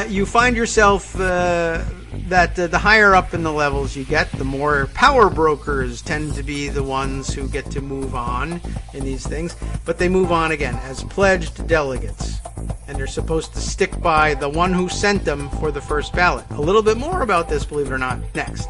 you find yourself that the higher up in the levels you get, the more power brokers tend to be the ones who get to move on in these things. But they move on again as pledged delegates. And they're supposed to stick by the one who sent them for the first ballot. A little bit more about this, believe it or not, next.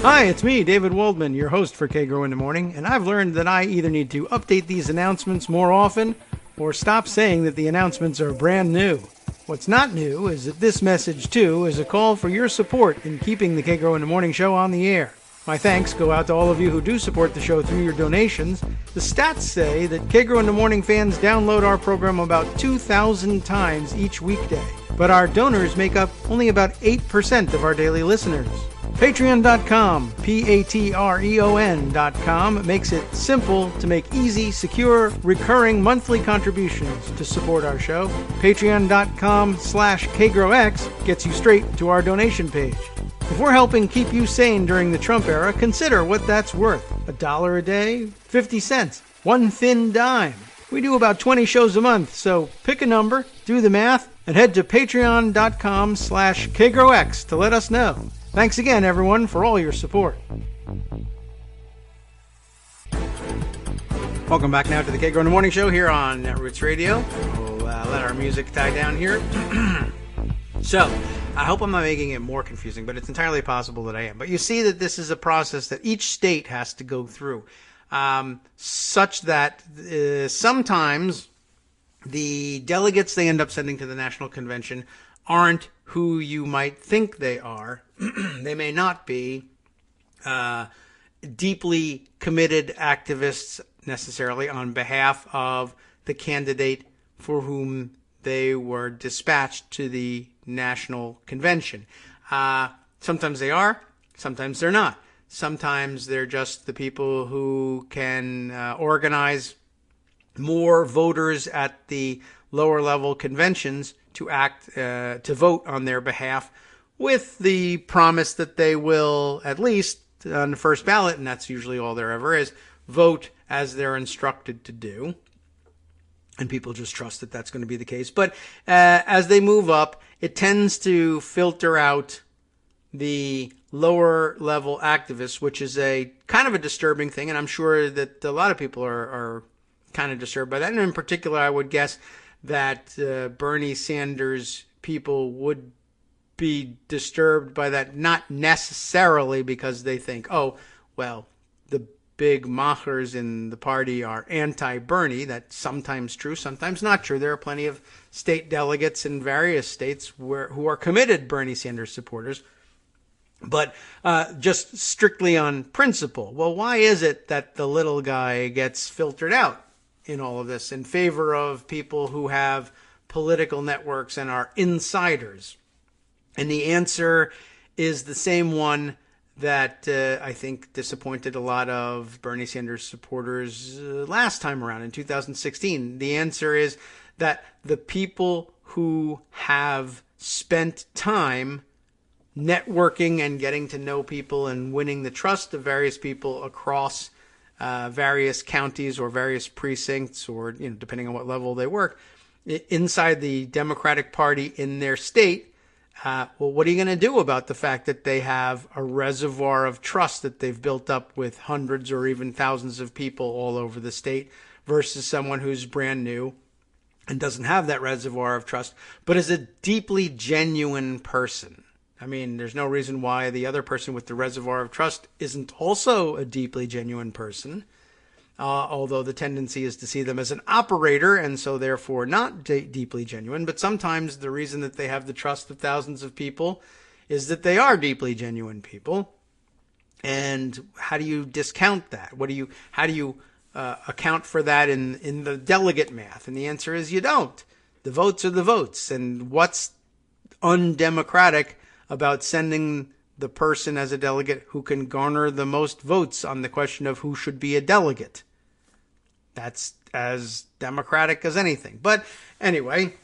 Hi, it's me, David Waldman, your host for Kagro in the Morning, and I've learned that I either need to update these announcements more often or stop saying that the announcements are brand new. What's not new is that this message, too, is a call for your support in keeping the Kagro in the Morning show on the air. My thanks go out to all of you who do support the show through your donations. The stats say that Kagro in the Morning fans download our program about 2,000 times each weekday, but our donors make up only about 8% of our daily listeners. Patreon.com, Patreon.com, makes it simple to make easy, secure, recurring monthly contributions to support our show. Patreon.com/KagroX gets you straight to our donation page. If we're helping keep you sane during the Trump era, consider what that's worth. $1 a day? 50 cents? One thin dime? We do about 20 shows a month, so pick a number, do the math, and head to patreon.com/KagroX to let us know. Thanks again, everyone, for all your support. Welcome back now to the Kagro in the Morning Show here on Netroots Radio. We'll let our music die down here. So, I hope I'm not making it more confusing, but it's entirely possible that I am. But you see that this is a process that each state has to go through, such that sometimes the delegates they end up sending to the National Convention aren't who you might think they are. They may not be deeply committed activists necessarily on behalf of the candidate for whom they were dispatched to the National Convention. Sometimes they are, sometimes they're not. Sometimes they're just the people who can organize more voters at the lower level conventions to vote on their behalf, with the promise that they will, at least on the first ballot, and that's usually all there ever is, vote as they're instructed to do. And people just trust that that's going to be the case. But as they move up, it tends to filter out the lower level activists, which is a kind of a disturbing thing. And I'm sure that a lot of people are kind of disturbed by that. And in particular, I would guess that Bernie Sanders people would be disturbed by that, not necessarily because they think, oh, well, the big machers in the party are anti-Bernie. That's sometimes true, sometimes not true. There are plenty of state delegates in various states who are committed Bernie Sanders supporters. But just strictly on principle, well, why is it that the little guy gets filtered out in all of this in favor of people who have political networks and are insiders? And the answer is the same one that I think disappointed a lot of Bernie Sanders supporters last time around in 2016. The answer is that the people who have spent time networking and getting to know people and winning the trust of various people across various counties or various precincts, or depending on what level they work, inside the Democratic Party in their state, well, what are you going to do about the fact that they have a reservoir of trust that they've built up with hundreds or even thousands of people all over the state versus someone who's brand new and doesn't have that reservoir of trust, but is a deeply genuine person? I mean, there's no reason why the other person with the reservoir of trust isn't also a deeply genuine person, although the tendency is to see them as an operator and so therefore not deeply genuine. But sometimes the reason that they have the trust of thousands of people is that they are deeply genuine people. And how do you discount that? How do you account for that in the delegate math? And the answer is you don't. The votes are the votes. And what's undemocratic about sending the person as a delegate who can garner the most votes on the question of who should be a delegate? That's as democratic as anything. But anyway,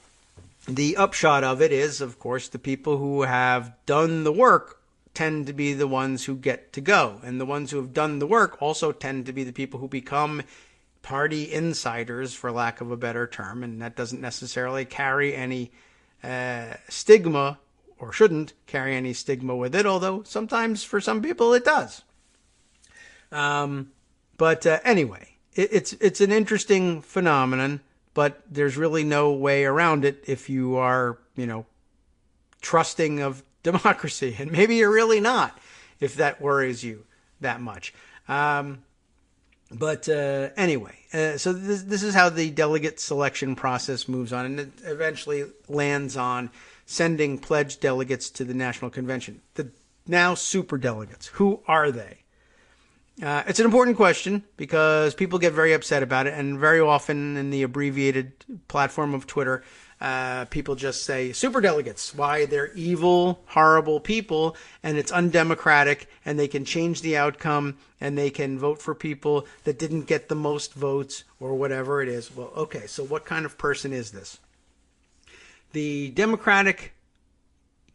the upshot of it is, of course, the people who have done the work tend to be the ones who get to go. And the ones who have done the work also tend to be the people who become party insiders, for lack of a better term. And that doesn't necessarily carry any stigma, or shouldn't carry any stigma with it, although sometimes for some people it does. But anyway, it's an interesting phenomenon, but there's really no way around it if you are, trusting of democracy. And maybe you're really not, if that worries you that much. But anyway, so this is how the delegate selection process moves on, and it eventually lands on sending pledged delegates to the National Convention. The now superdelegates, who are they? It's an important question because people get very upset about it, and very often in the abbreviated platform of Twitter, people just say superdelegates. Why? They're evil, horrible people, and it's undemocratic, and they can change the outcome, and they can vote for people that didn't get the most votes or whatever it is. Well, okay, so what kind of person is this? The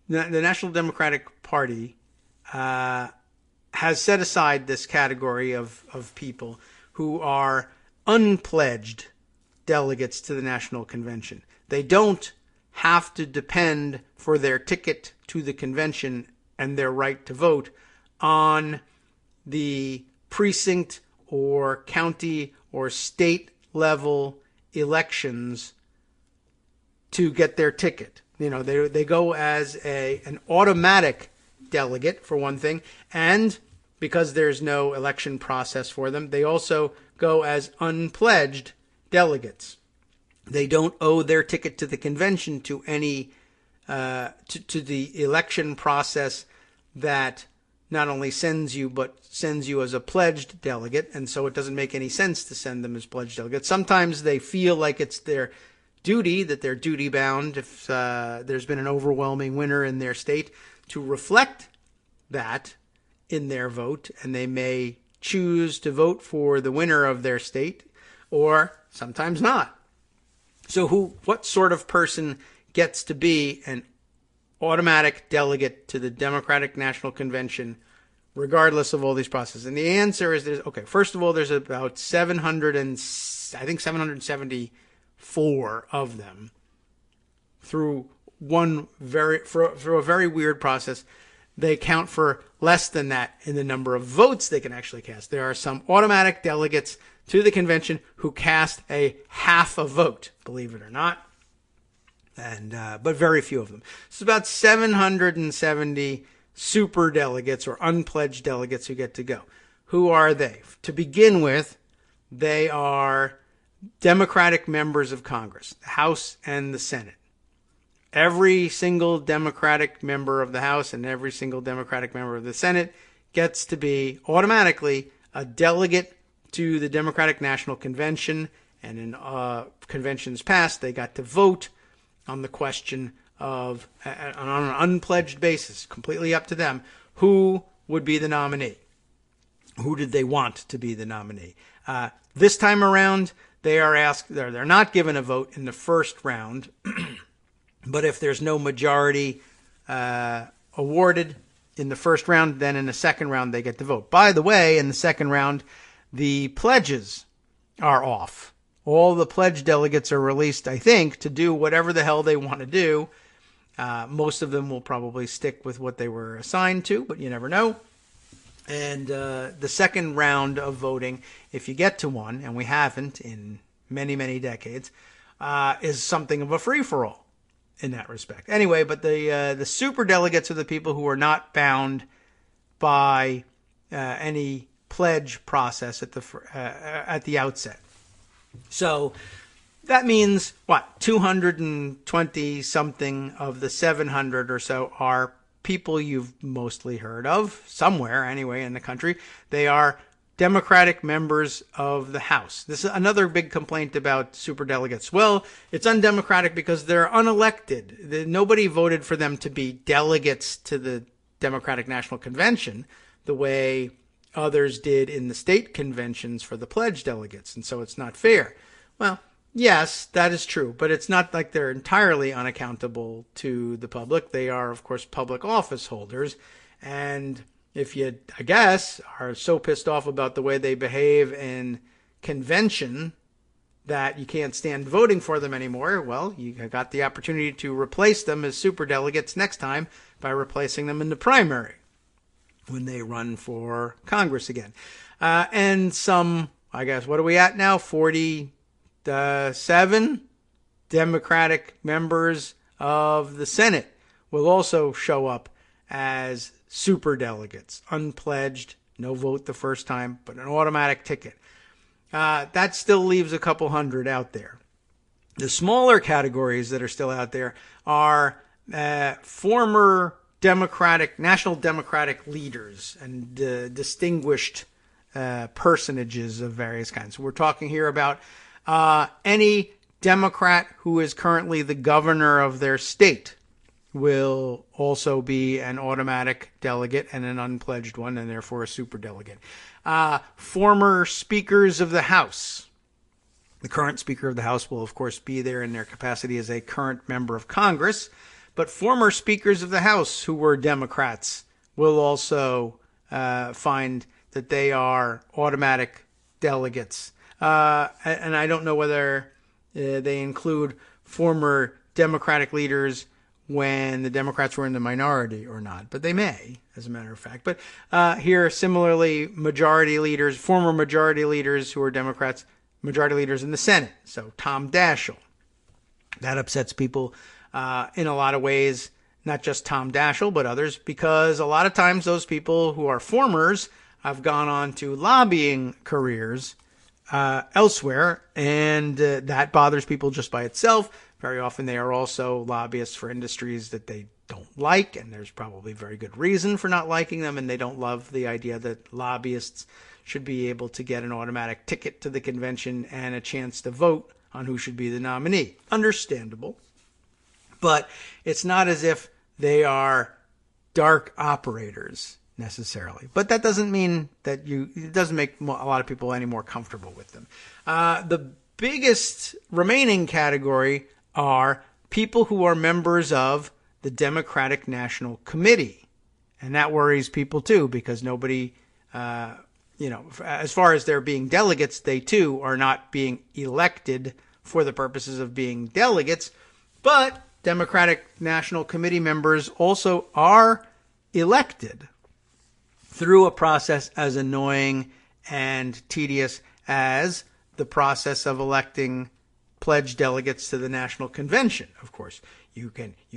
National Democratic Party has set aside this category of people who are unpledged delegates to the National Convention. They don't have to depend for their ticket to the convention and their right to vote on the precinct or county or state level elections to get their ticket. They go as an automatic delegate, for one thing, and because there's no election process for them, they also go as unpledged delegates. They don't owe their ticket to the convention to any to the election process that not only sends you, but sends you as a pledged delegate, and so it doesn't make any sense to send them as pledged delegates. Sometimes they feel like it's their duty, that they're duty bound if there's been an overwhelming winner in their state, to reflect that in their vote, and they may choose to vote for the winner of their state, or sometimes not. So what sort of person gets to be an automatic delegate to the Democratic National Convention, regardless of all these processes? And the answer is, first of all, there's about 774 of them through a very weird process. They count for less than that in the number of votes they can actually cast. There are some automatic delegates to the convention who cast a half a vote, believe it or not, and but very few of them. So it's about 770 super delegates or unpledged delegates who get to go. Who are they? To begin with, they are Democratic members of Congress, the House and the Senate. Every single Democratic member of the House and every single Democratic member of the Senate gets to be automatically a delegate to the Democratic National Convention. And in conventions past, they got to vote on the question of, on an unpledged basis, completely up to them, who would be the nominee. Who did they want to be the nominee? This time around, they're not given a vote in the first round. But if there's no majority awarded in the first round, then in the second round they get to vote. By the way, in the second round, the pledges are off. All the pledge delegates are released, I think, to do whatever the hell they want to do. Most of them will probably stick with what they were assigned to, but you never know. And the second round of voting, if you get to one, and we haven't in many, many decades, is something of a free-for-all in that respect. Anyway, but the super delegates are the people who are not bound by any pledge process at the outset. So that means 220 something of the 700 or so are people you've mostly heard of somewhere anyway in the country. They are Democratic members of the House. This is another big complaint about superdelegates. Well, it's undemocratic because they're unelected. Nobody voted for them to be delegates to the Democratic National Convention the way others did in the state conventions for the pledge delegates, and so it's not fair. Well, yes, that is true, but it's not like they're entirely unaccountable to the public. They are, of course, public office holders, And if you, I guess, are so pissed off about the way they behave in convention that you can't stand voting for them anymore, well, you got the opportunity to replace them as superdelegates next time by replacing them in the primary when they run for Congress again. And some, I guess, what are we at now? 47 Democratic members of the Senate will also show up as superdelegates, unpledged, no vote the first time, but an automatic ticket. That still leaves a couple hundred out there. The smaller categories that are still out there are former National Democratic leaders and distinguished personages of various kinds. So we're talking here about any Democrat who is currently the governor of their state will also be an automatic delegate and an unpledged one, and therefore a superdelegate. Former speakers of the House. The current Speaker of the House will, of course, be there in their capacity as a current member of Congress. But former speakers of the House who were Democrats will also find that they are automatic delegates. And I don't know whether they include former Democratic leaders when the Democrats were in the minority or not, but they may, as a matter of fact. But here, similarly, former majority leaders who are Democrats, majority leaders in the Senate. So Tom Daschle. That upsets people in a lot of ways, not just Tom Daschle, but others, because a lot of times those people who are formers have gone on to lobbying careers elsewhere, and that bothers people just by itself. Very often they are also lobbyists for industries that they don't like, and there's probably very good reason for not liking them, and they don't love the idea that lobbyists should be able to get an automatic ticket to the convention and a chance to vote on who should be the nominee. Understandable. But it's not as if they are dark operators necessarily. But that doesn't mean that it doesn't make a lot of people any more comfortable with them. The biggest remaining category are people who are members of the Democratic National Committee. And that worries people too, because nobody, as far as they're being delegates, they too are not being elected for the purposes of being delegates. But Democratic National Committee members also are elected through a process as annoying and tedious as the process of electing pledged delegates to the National Convention. Of course, you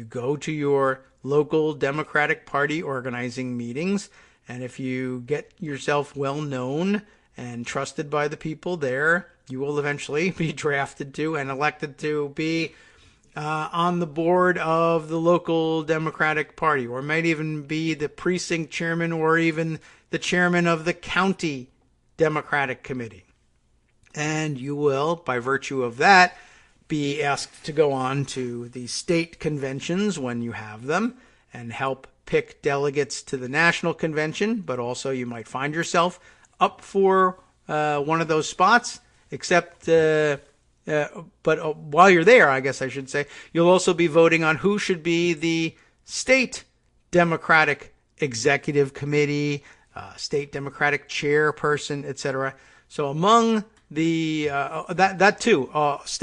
go to your local Democratic Party organizing meetings, and if you get yourself well known and trusted by the people there, you will eventually be drafted to and elected to be on the board of the local Democratic Party, or might even be the precinct chairman or even the chairman of the county Democratic Committee. And you will, by virtue of that, be asked to go on to the state conventions when you have them and help pick delegates to the national convention. But also you might find yourself up for one of those spots, except but while you're there, I guess I should say, you'll also be voting on who should be the state Democratic Executive Committee, state Democratic chairperson, etc. So among the that too,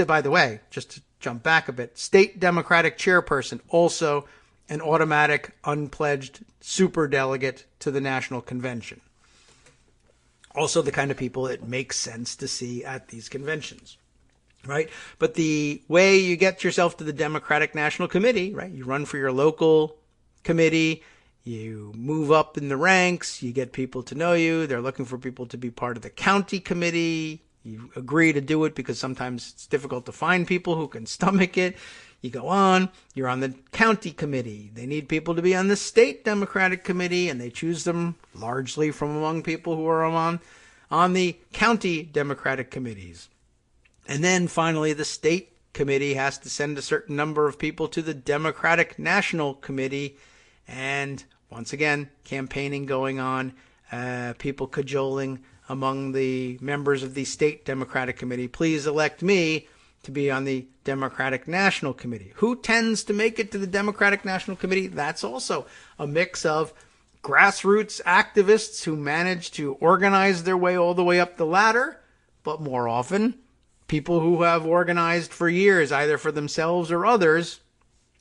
by the way, just to jump back a bit, state Democratic chairperson, also an automatic unpledged superdelegate to the national convention. Also the kind of people it makes sense to see at these conventions. Right? But the way you get yourself to the Democratic National Committee, right? You run for your local committee, you move up in the ranks, you get people to know you. They're looking for people to be part of the county committee. You agree to do it because sometimes it's difficult to find people who can stomach it. You go on, you're on the county committee. They need people to be on the state Democratic Committee, and they choose them largely from among people who are on the county Democratic committees. And then finally, the state committee has to send a certain number of people to the Democratic National Committee. And once again, campaigning going on, people cajoling among the members of the state Democratic Committee. Please elect me to be on the Democratic National Committee. Who tends to make it to the Democratic National Committee? That's also a mix of grassroots activists who manage to organize their way all the way up the ladder, but more often, people who have organized for years, either for themselves or others,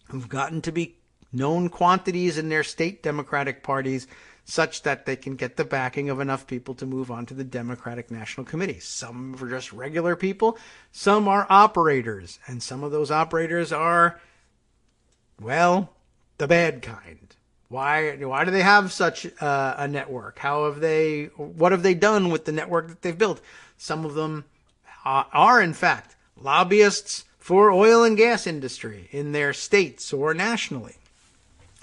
who've gotten to be known quantities in their state Democratic parties such that they can get the backing of enough people to move on to the Democratic National Committee. Some are just regular people. Some are operators. And some of those operators are, well, the bad kind. Why do they have such a network? What have they done with the network that they've built? Some of them are, in fact, lobbyists for oil and gas industry in their states or nationally.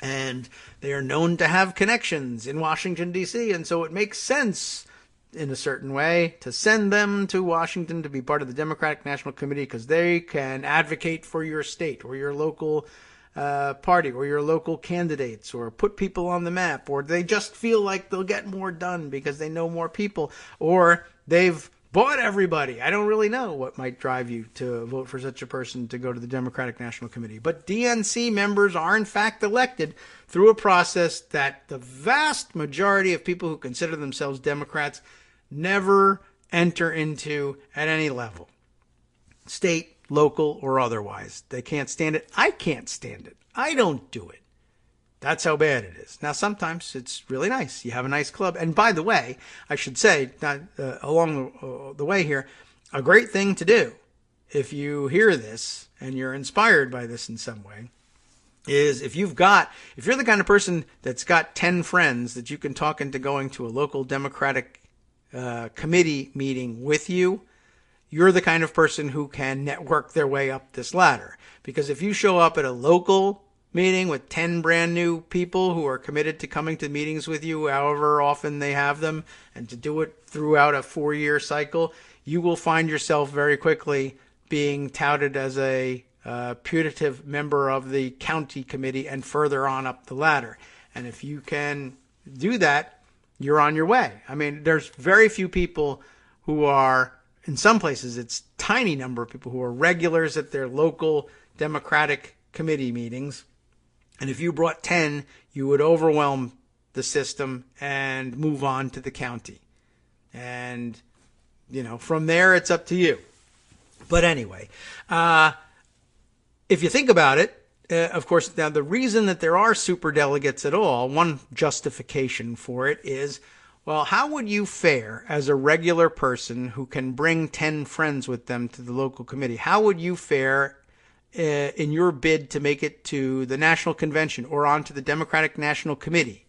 And they are known to have connections in Washington, D.C., and so it makes sense in a certain way to send them to Washington to be part of the Democratic National Committee because they can advocate for your state or your local party or your local candidates or put people on the map, or they just feel like they'll get more done because they know more people, or they've bought everybody. I don't really know what might drive you to vote for such a person to go to the Democratic National Committee. But DNC members are in fact elected through a process that the vast majority of people who consider themselves Democrats never enter into at any level. State, local, or otherwise. They can't stand it. I can't stand it. I don't do it. That's how bad it is. Now, sometimes it's really nice. You have a nice club. And by the way, I should say, along the way here, a great thing to do, if you hear this and you're inspired by this in some way, is if you're the kind of person that's got 10 friends that you can talk into going to a local Democratic committee meeting with you, you're the kind of person who can network their way up this ladder. Because if you show up at a local meeting with 10 brand new people who are committed to coming to meetings with you, however often they have them, and to do it throughout a 4-year cycle, you will find yourself very quickly being touted as a putative member of the county committee and further on up the ladder. And if you can do that, you're on your way. I mean, there's very few people who are, in some places, it's a tiny number of people who are regulars at their local Democratic committee meetings. And if you brought 10, you would overwhelm the system and move on to the county. And, from there, it's up to you. But anyway, if you think about it, of course, now the reason that there are superdelegates at all, one justification for it is, well, how would you fare as a regular person who can bring 10 friends with them to the local committee? How would you fare in your bid to make it to the National Convention or onto the Democratic National Committee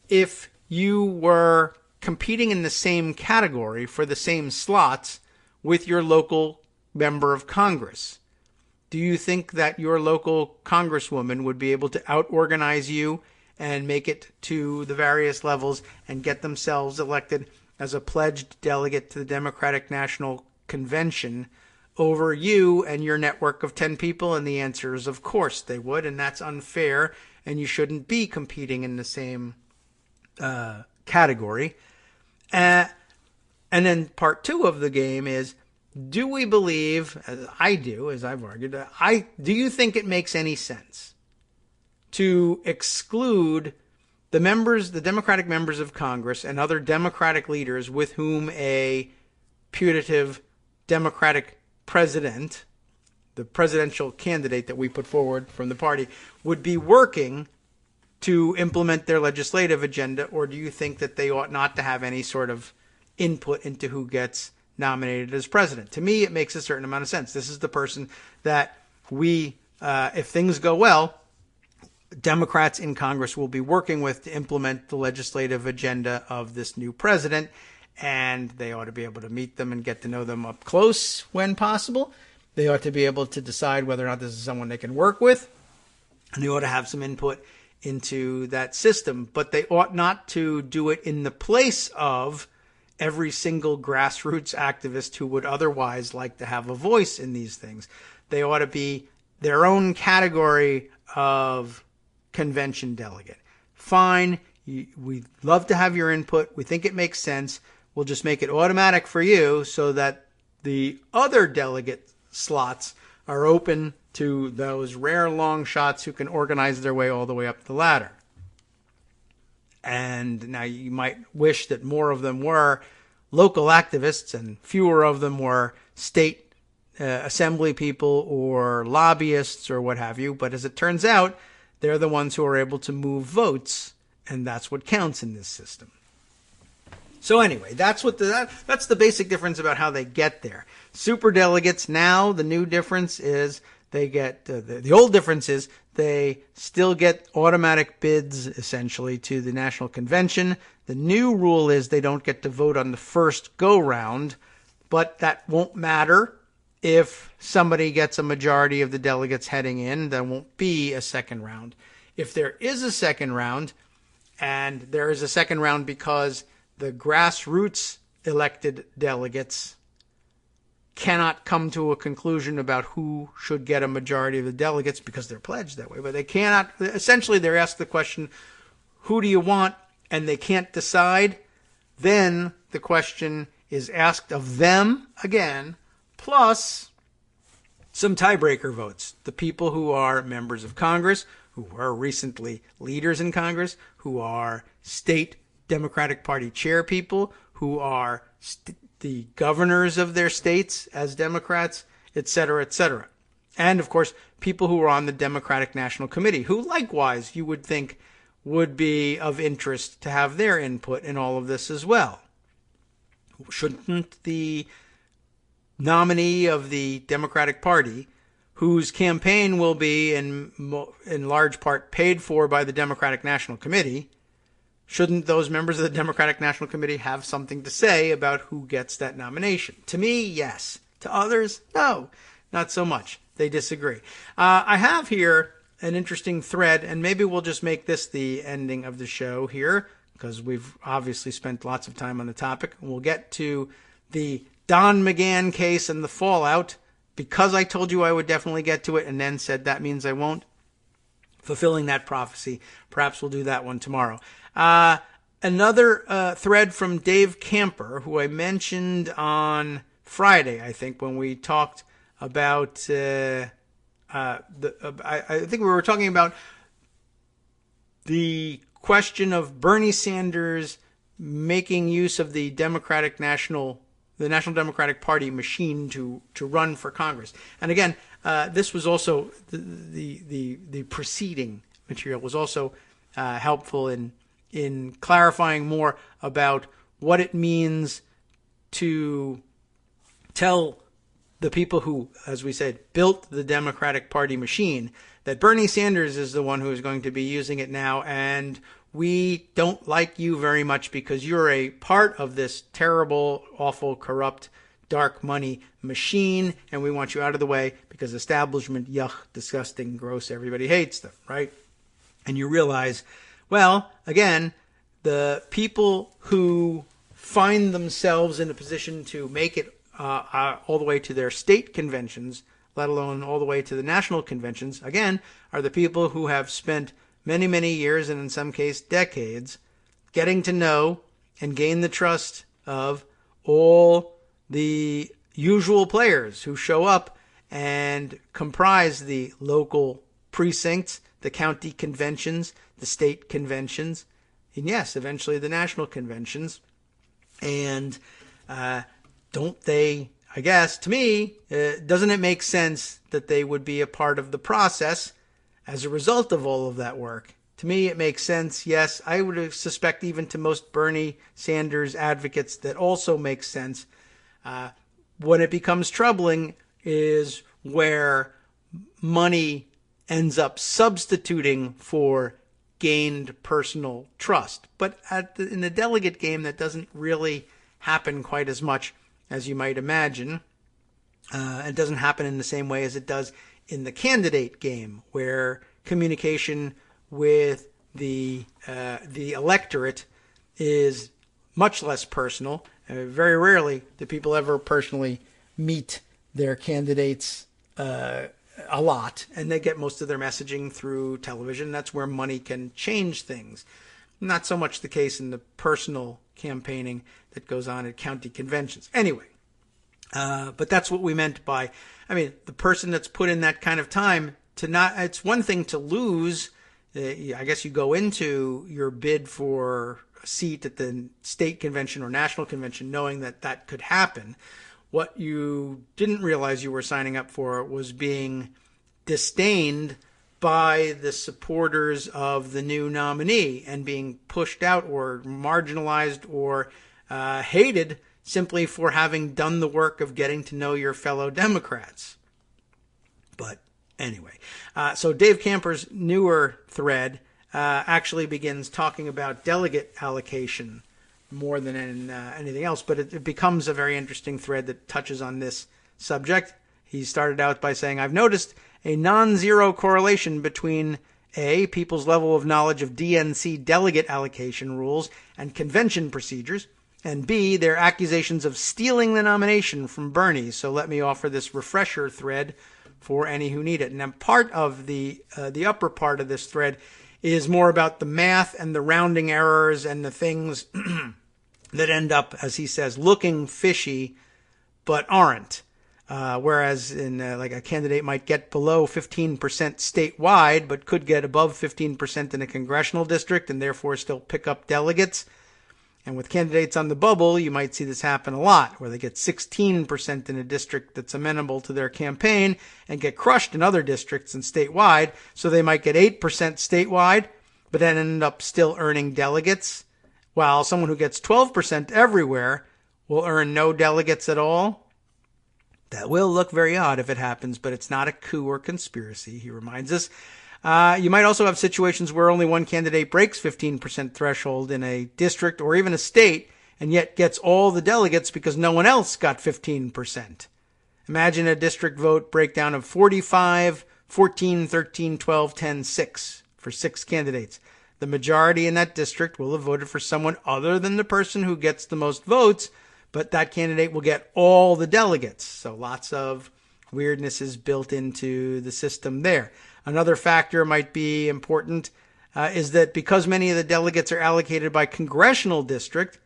if you were competing in the same category for the same slots with your local member of Congress? Do you think that your local congresswoman would be able to out-organize you and make it to the various levels and get themselves elected as a pledged delegate to the Democratic National Convention over you and your network of 10 people? And the answer is, of course they would, and that's unfair, and you shouldn't be competing in the same category. And then part 2 of the game is, do we believe, as I do, as I've argued, do you think it makes any sense to exclude the Democratic members of Congress and other Democratic leaders with whom a putative Democratic president, the presidential candidate that we put forward from the party, would be working to implement their legislative agenda? Or do you think that they ought not to have any sort of input into who gets nominated as president? To me, it makes a certain amount of sense. This is the person that if things go well, Democrats in Congress will be working with to implement the legislative agenda of this new president. And they ought to be able to meet them and get to know them up close when possible. They ought to be able to decide whether or not this is someone they can work with. And they ought to have some input into that system. But they ought not to do it in the place of every single grassroots activist who would otherwise like to have a voice in these things. They ought to be their own category of convention delegate. Fine. We'd love to have your input. We think it makes sense. We'll just make it automatic for you so that the other delegate slots are open to those rare long shots who can organize their way all the way up the ladder. And now you might wish that more of them were local activists and fewer of them were state assembly people or lobbyists or what have you. But as it turns out, they're the ones who are able to move votes, and that's what counts in this system. So anyway, that's the basic difference about how they get there. Superdelegates now, the new difference is they get the old difference is they still get automatic bids essentially to the National Convention. The new rule is they don't get to vote on the first go round, but that won't matter if somebody gets a majority of the delegates heading in. There won't be a second round. If there is a second round, and there is a second round because the grassroots elected delegates cannot come to a conclusion about who should get a majority of the delegates because they're pledged that way. But they cannot, essentially they're asked the question, who do you want? And they can't decide. Then the question is asked of them again, plus some tiebreaker votes. The people who are members of Congress, who were recently leaders in Congress, who are state Democratic Party chair people, who are the governors of their states as Democrats, etc., etc. And, of course, people who are on the Democratic National Committee, who likewise you would think would be of interest to have their input in all of this as well. Shouldn't the nominee of the Democratic Party, whose campaign will be in large part paid for by the Democratic National Committee, shouldn't those members of the Democratic National Committee have something to say about who gets that nomination? To me, yes. To others, no, not so much. They disagree. I have here an interesting thread, and maybe we'll just make this the ending of the show here, because we've obviously spent lots of time on the topic. We'll get to the Don McGahn case and the fallout, because I told you I would definitely get to it and then said that means I won't. Fulfilling that prophecy. Perhaps we'll do that one tomorrow. Another thread from Dave Camper, who I mentioned on Friday, I think, when we talked about I think we were talking about the question of Bernie Sanders making use of the National Democratic Party machine to run for Congress. And again, this was also the preceding material was also helpful in clarifying more about what it means to tell the people who, as we said, built the Democratic Party machine, that Bernie Sanders is the one who is going to be using it now, and we don't like you very much because you're a part of this terrible, awful, corrupt, dark money machine, and we want you out of the way because establishment, yuck, disgusting, gross, everybody hates them, right? And you realize, well, again, the people who find themselves in a position to make it all the way to their state conventions, let alone all the way to the national conventions, again, are the people who have spent many, many years, and in some cases decades, getting to know and gain the trust of all the usual players who show up and comprise the local precincts, the county conventions, the state conventions, and yes, eventually the national conventions. And don't they, I guess, to me, doesn't it make sense that they would be a part of the process as a result of all of that work? To me, it makes sense. Yes, I would suspect even to most Bernie Sanders advocates that also makes sense. When it becomes troubling is where money ends up substituting for gained personal trust. But in the delegate game, that doesn't really happen quite as much as you might imagine. It doesn't happen in the same way as it does in the candidate game, where communication with the electorate is much less personal. Very rarely do people ever personally meet their candidates a lot, and they get most of their messaging through television. That's where money can change things. Not so much the case in the personal campaigning that goes on at county conventions. Anyway, but that's what we meant by, I mean, the person that's put in that kind of time to not, it's one thing to lose I guess you go into your bid for a seat at the state convention or national convention knowing that that could happen. What you didn't realize you were signing up for was being disdained by the supporters of the new nominee and being pushed out or marginalized or hated simply for having done the work of getting to know your fellow Democrats. But anyway, so Dave Camper's newer thread actually begins talking about delegate allocation more than in anything else, but it becomes a very interesting thread that touches on this subject. He started out by saying, I've noticed a non-zero correlation between A, people's level of knowledge of DNC delegate allocation rules and convention procedures, and B, their accusations of stealing the nomination from Bernie. So let me offer this refresher thread for any who need it. And then part of the upper part of this thread is more about the math and the rounding errors and the things that end up, as he says, looking fishy but aren't. Whereas in like a candidate might get below 15% statewide, but could get above 15% in a congressional district and therefore still pick up delegates. And with candidates on the bubble, you might see this happen a lot, where they get 16% in a district that's amenable to their campaign and get crushed in other districts and statewide. So they might get 8% statewide, but then end up still earning delegates, while someone who gets 12% everywhere will earn no delegates at all. That will look very odd if it happens, but it's not a coup or conspiracy, he reminds us. You might also have situations where only one candidate breaks 15% threshold in a district or even a state and yet gets all the delegates because no one else got 15%. Imagine a district vote breakdown of 45, 14, 13, 12, 10, 6 for 6 candidates. The majority in that district will have voted for someone other than the person who gets the most votes, but that candidate will get all the delegates. So lots of weirdness is built into the system there. Another factor might be important is that because many of the delegates are allocated by congressional district,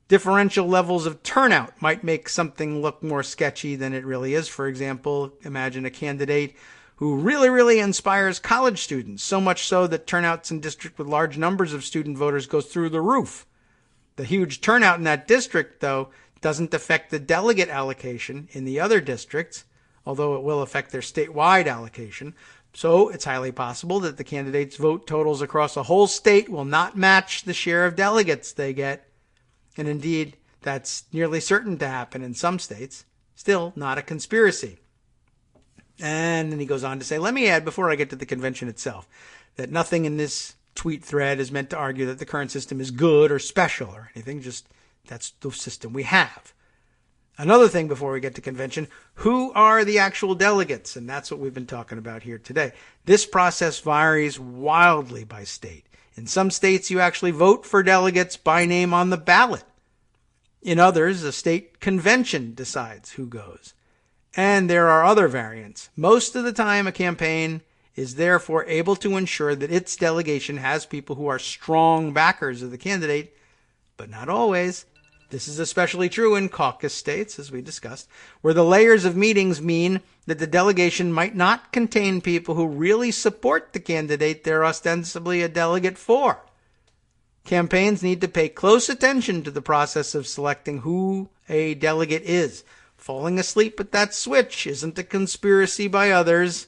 differential levels of turnout might make something look more sketchy than it really is. For example, imagine a candidate who really inspires college students, so much so that turnouts in districts with large numbers of student voters goes through the roof. The huge turnout in that district, though, doesn't affect the delegate allocation in the other districts, although it will affect their statewide allocation. So it's highly possible that the candidates' vote totals across a whole state will not match the share of delegates they get. And indeed, that's nearly certain to happen in some states. Still not a conspiracy. And then he goes on to say, let me add, before I get to the convention itself, that nothing in this tweet thread is meant to argue that the current system is good or special or anything. Just that's the system we have. Another thing before we get to convention, who are the actual delegates? And that's what we've been talking about here today. This process varies wildly by state. In some states, you actually vote for delegates by name on the ballot. In others, a state convention decides who goes. And there are other variants. Most of the time, a campaign is therefore able to ensure that its delegation has people who are strong backers of the candidate, but not always. This is especially true in caucus states, as we discussed, where the layers of meetings mean that the delegation might not contain people who really support the candidate they're ostensibly a delegate for. Campaigns need to pay close attention to the process of selecting who a delegate is. Falling asleep at that switch isn't a conspiracy by others.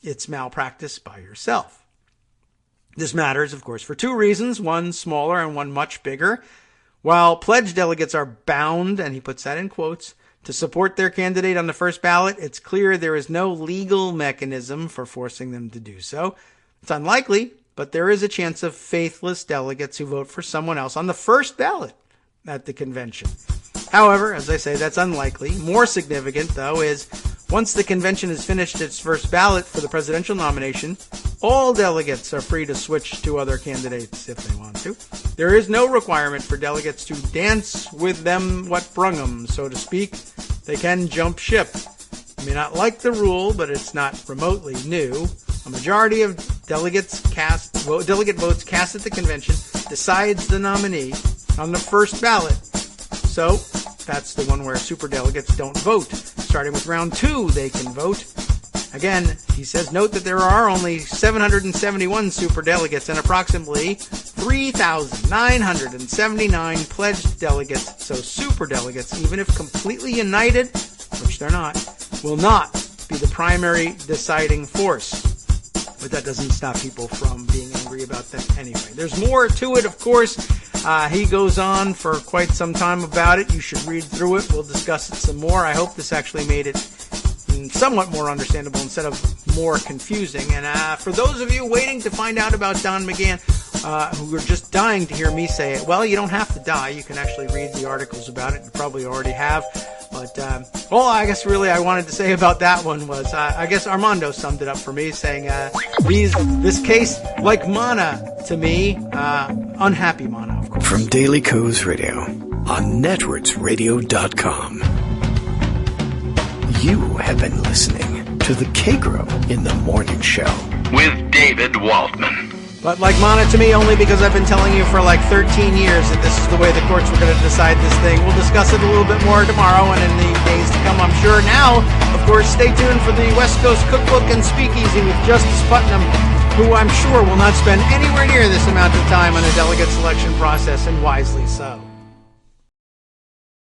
It's malpractice by yourself. This matters, of course, for 2 reasons, one smaller and one much bigger. While pledged delegates are bound, and he puts that in quotes, to support their candidate on the first ballot, it's clear there is no legal mechanism for forcing them to do so. It's unlikely, but there is a chance of faithless delegates who vote for someone else on the first ballot at the convention. However, as I say, that's unlikely. More significant, though, is once the convention has finished its first ballot for the presidential nomination, all delegates are free to switch to other candidates if they want to. There is no requirement for delegates to dance with them what brung 'em, so to speak. They can jump ship. You may not like the rule, but it's not remotely new. A majority of delegate votes cast at the convention decides the nominee on the first ballot. So that's the one where superdelegates don't vote. Starting with round 2, they can vote. Again, he says, note that there are only 771 superdelegates and approximately 3,979 pledged delegates. So superdelegates, even if completely united, which they're not, will not be the primary deciding force. But that doesn't stop people from being angry about that anyway. There's more to it, of course. He goes on for quite some time about it. You should read through it. We'll discuss it some more. I hope this actually made it somewhat more understandable instead of more confusing. And for those of you waiting to find out about Don McGahn, who are just dying to hear me say it, well, you don't have to die. You can actually read the articles about it. You probably already have. But all I guess really I wanted to say about that one was, I guess Armando summed it up for me, saying this case, like Mana to me, unhappy Mana, of course. From Daily Kos Radio on netrootsradio.com. You have been listening to the Kagro in the Morning Show with David Waldman. But like Mana to me, only because I've been telling you for like 13 years that this is the way the courts were going to decide this thing. We'll discuss it a little bit more tomorrow and in the days to come, I'm sure. Now, of course, stay tuned for the West Coast Cookbook and Speakeasy with Justice Putnam, who I'm sure will not spend anywhere near this amount of time on a delegate selection process, and wisely so.